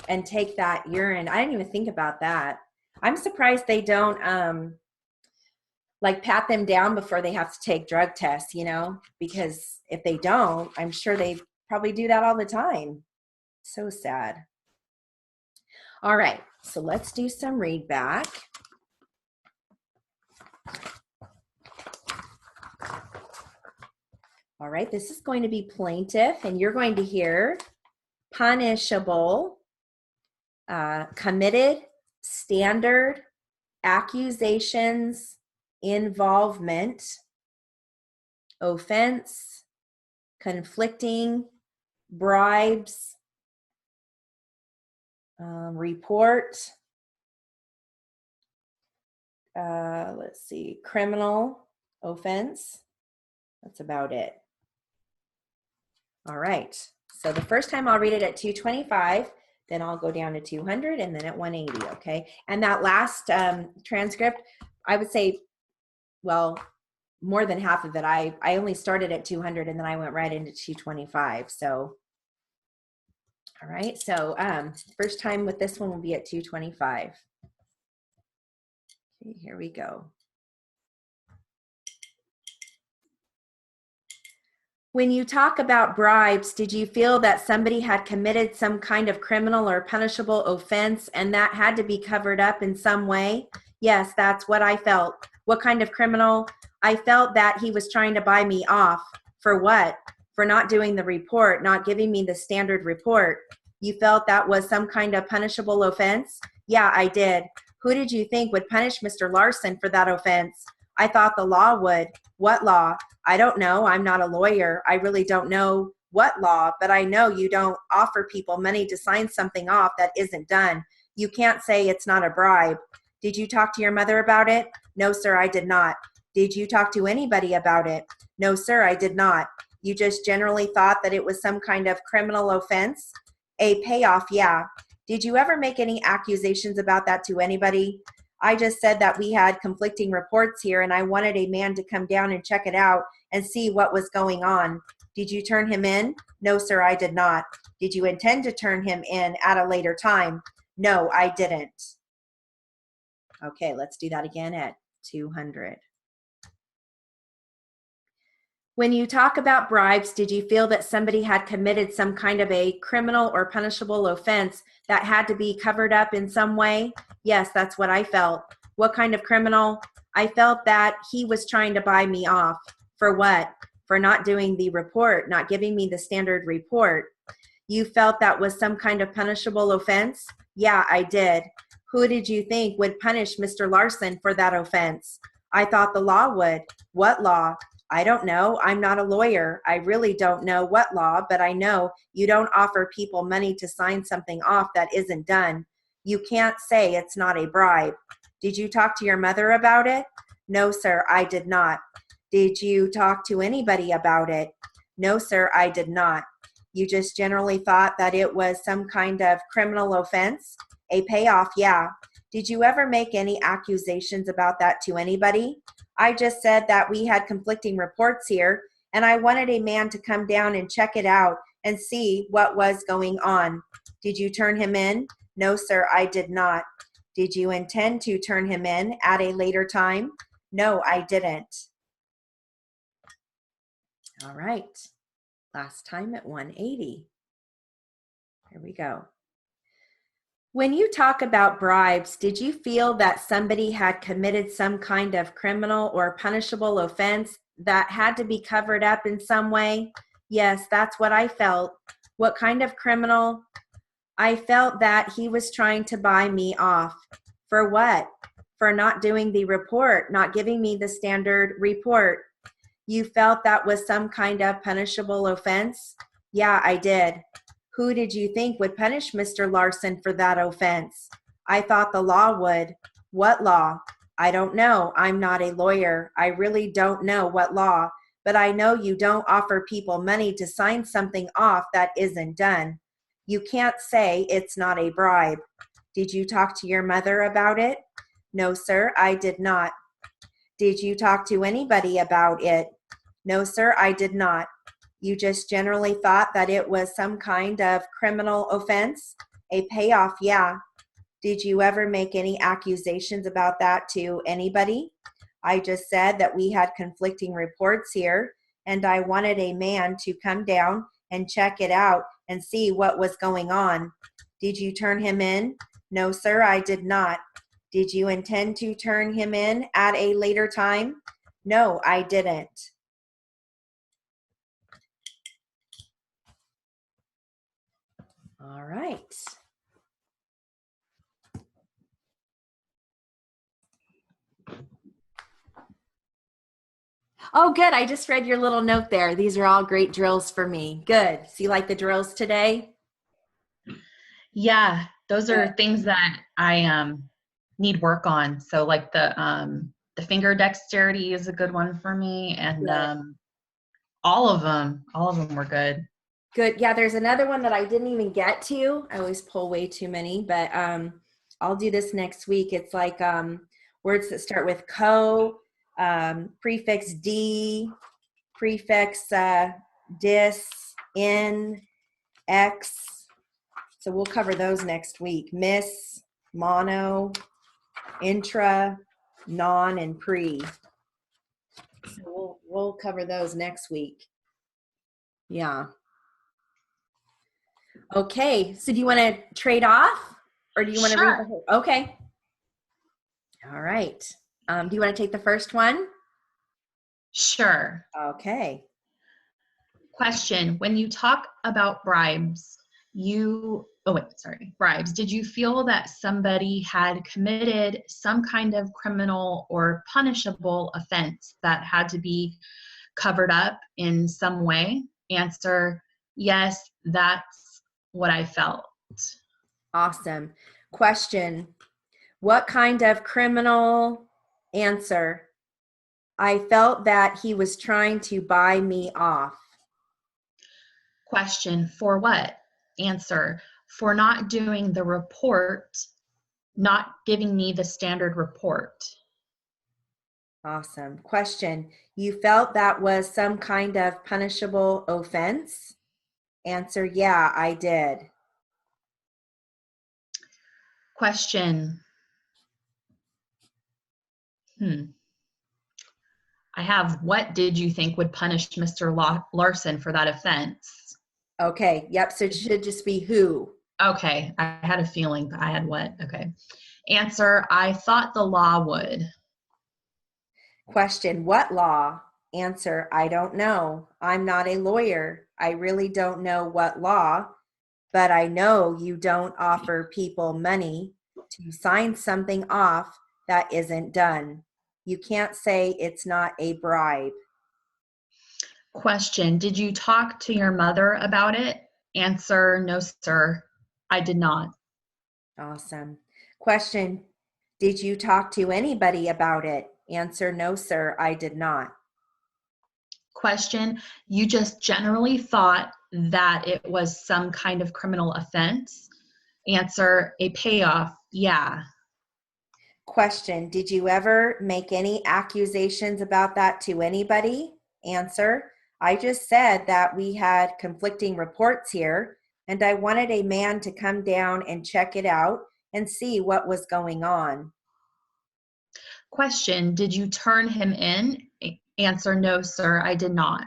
and take that urine. I didn't even think about that. I'm surprised they don't like pat them down before they have to take drug tests, you know, because if they don't, I'm sure they probably do that all the time. So sad. All right, so let's do some read back. All right, this is going to be plaintiff, and you're going to hear punishable, committed, standard, accusations, involvement, offense, conflicting, bribes, report, let's see, criminal offense. That's about it. All right. So the first time I'll read it at 225, then I'll go down to 200, and then at 180, okay? And that last transcript, I would say, well, more than half of it, I only started at 200, and then I went right into 225. So, all right. So first time with this one will be at 225. Okay, here we go. When you talk about bribes, did you feel that somebody had committed some kind of criminal or punishable offense and that had to be covered up in some way? Yes, that's what I felt. What kind of criminal? I felt that he was trying to buy me off. For what? For not doing the report, not giving me the standard report. You felt that was some kind of punishable offense? Yeah, I did. Who did you think would punish Mr. Larson for that offense? I thought the law would. What law? I don't know. I'm not a lawyer. I really don't know what law, but I know you don't offer people money to sign something off that isn't done. You can't say it's not a bribe. Did you talk to your mother about it? No, sir, I did not. Did you talk to anybody about it? No, sir, I did not. You just generally thought that it was some kind of criminal offense? A payoff, yeah. Did you ever make any accusations about that to anybody? I just said that we had conflicting reports here and I wanted a man to come down and check it out and see what was going on. Did you turn him in? No, sir, I did not. Did you intend to turn him in at a later time? No, I didn't. Okay, let's do that again at 200. When you talk about bribes, did you feel that somebody had committed some kind of a criminal or punishable offense that had to be covered up in some way? Yes, that's what I felt. What kind of criminal? I felt that he was trying to buy me off. For what? For not doing the report, not giving me the standard report. You felt that was some kind of punishable offense? Yeah, I did. Who did you think would punish Mr. Larson for that offense? I thought the law would. What law? I don't know. I'm not a lawyer. I really don't know what law, but I know you don't offer people money to sign something off that isn't done. You can't say it's not a bribe. Did you talk to your mother about it? No, sir, I did not. Did you talk to anybody about it? No, sir, I did not. You just generally thought that it was some kind of criminal offense? A payoff, yeah. Did you ever make any accusations about that to anybody? I just said that we had conflicting reports here, and I wanted a man to come down and check it out and see what was going on. Did you turn him in? No, sir, I did not. Did you intend to turn him in at a later time? No, I didn't. All right. Last time at 180. Here we go. When you talk about bribes, did you feel that somebody had committed some kind of criminal or punishable offense that had to be covered up in some way? Yes, that's what I felt. What kind of criminal? I felt that he was trying to buy me off. For what? For not doing the report, not giving me the standard report. You felt that was some kind of punishable offense? Yeah, I did. Who did you think would punish Mr. Larson for that offense? I thought the law would. What law? I don't know. I'm not a lawyer. I really don't know what law, but I know you don't offer people money to sign something off that isn't done. You can't say it's not a bribe. Did you talk to your mother about it? No, sir, I did not. Did you talk to anybody about it? No, sir, I did not. You just generally thought that it was some kind of criminal offense? A payoff, yeah. Did you ever make any accusations about that to anybody? I just said that we had conflicting reports here, and I wanted a man to come down and check it out and see what was going on. Did you turn him in? No, sir, I did not. Did you intend to turn him in at a later time? No, I didn't. All right. Oh, good. I just read your little note there. These are all great drills for me. Good. So you like the drills today? Yeah, those Good. are things that I need work on. So like the finger dexterity is a good one for me, and Good. all of them were good. Good. Yeah, there's another one that I didn't even get to. I always pull way too many, but I'll do this next week. It's like words that start with co, prefix D, prefix dis, in, x. So we'll cover those next week. Miss, mono, intra, non, and pre. So we'll cover those next week. Yeah. Okay. So do you want to trade off, or do you want to read the Sure. whole? Okay. All right. Do you want to take the first one? Sure. Okay. Question. When you talk about bribes, bribes, did you feel that somebody had committed some kind of criminal or punishable offense that had to be covered up in some way? Answer, yes, that's what I felt. Awesome. Question. What kind of criminal? Answer. I felt that he was trying to buy me off. Question, for what? Answer, for not doing the report, not giving me the standard report. Awesome. Question. You felt that was some kind of punishable offense? Answer. Yeah, I did. Question. I have, what did you think would punish Mr. Larson for that offense? Okay. Yep. So it should just be who. Okay, I had a feeling, but I had what? Okay. Answer, I thought the law would. Question. What law? Answer. I don't know. I'm not a lawyer. I really don't know what law, but I know you don't offer people money to sign something off that isn't done. You can't say it's not a bribe. Question, did you talk to your mother about it? Answer, no, sir, I did not. Awesome. Question. Did you talk to anybody about it? Answer. No, sir, I did not. Question, you just generally thought that it was some kind of criminal offense? Answer, a payoff, yeah. Question. Did you ever make any accusations about that to anybody? Answer. I just said that we had conflicting reports here, and I wanted a man to come down and check it out and see what was going on. Question, did you turn him in? Answer, no, sir, I did not.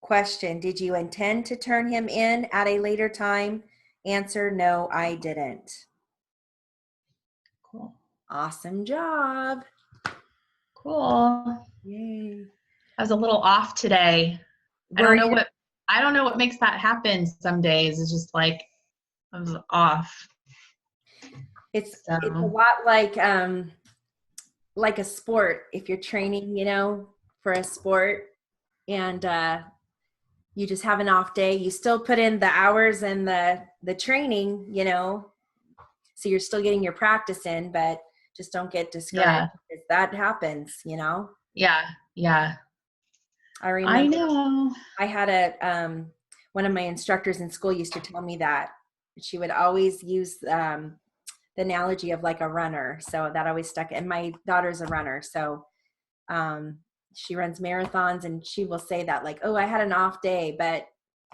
Question. Did you intend to turn him in at a later time? Answer. No, I didn't. Cool. Awesome job. Cool. Yay. I was a little off today. Were you? I don't know what makes that happen some days. It's just like I was off. It's So a lot like a sport. If you're training, for a sport, and you just have an off day, you still put in the hours and the training, so you're still getting your practice in, but just don't get discouraged, yeah. because that happens. Yeah. Yeah. I I remember know. I had one of my instructors in school used to tell me that she would always use the analogy of like a runner. So that always stuck. And my daughter's a runner. So she runs marathons, and she will say that like, oh, I had an off day, but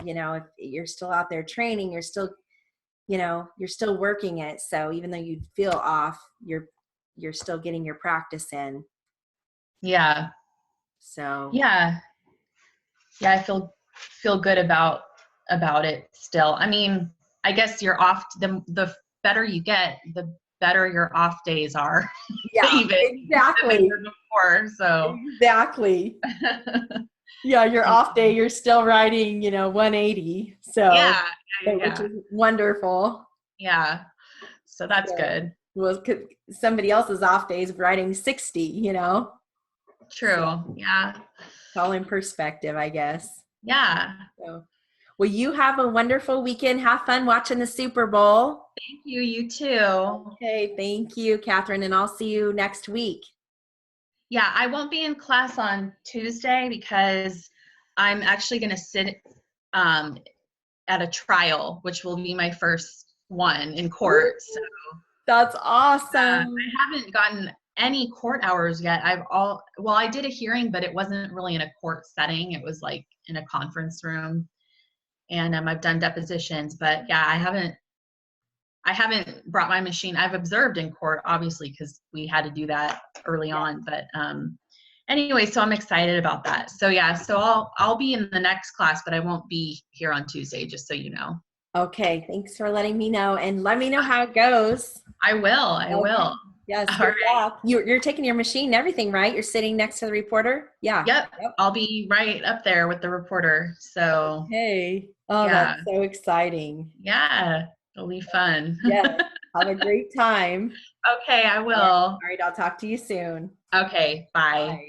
if you're still out there training, you're still working it. So even though you feel off, you're still getting your practice in. Yeah. So Yeah. Yeah. I feel good about it still. I mean, I guess you're off. The better you get, the better your off days are. yeah, Even exactly. than they were before. So Exactly. Yeah, your off day, you're still riding, 180. So, yeah. which is wonderful. Yeah. So that's So, good. well, somebody else's off day is riding 60. True. Yeah. It's all in perspective, I guess. Yeah. So, well, you have a wonderful weekend. Have fun watching the Super Bowl. Thank you. You too. Okay, thank you, Catherine, and I'll see you next week. Yeah, I won't be in class on Tuesday because I'm actually going to sit um, at a trial, which will be my first one in court. So That's I awesome. haven't gotten any court hours yet. Well, I did a hearing, but it wasn't really in a court setting. It was like in a conference room, and I've done depositions, but yeah, I haven't brought my machine. I've observed in court, obviously, because we had to do that early on. But anyway, so I'm excited about that. So yeah, so I'll be in the next class, but I won't be here on Tuesday, just so you know. Okay, thanks for letting me know, and let me know how it goes. I will. I Okay. will. Yes, All good right. luck. You're taking your machine and everything, right? You're sitting next to the reporter? Yeah. Yep. Yep. I'll be right up there with the reporter. So Hey. Oh, yeah, that's so exciting. yeah, it'll be fun. Yes. Have a great time. Okay, I All will. right, I'll talk to you soon. Okay, bye. Bye.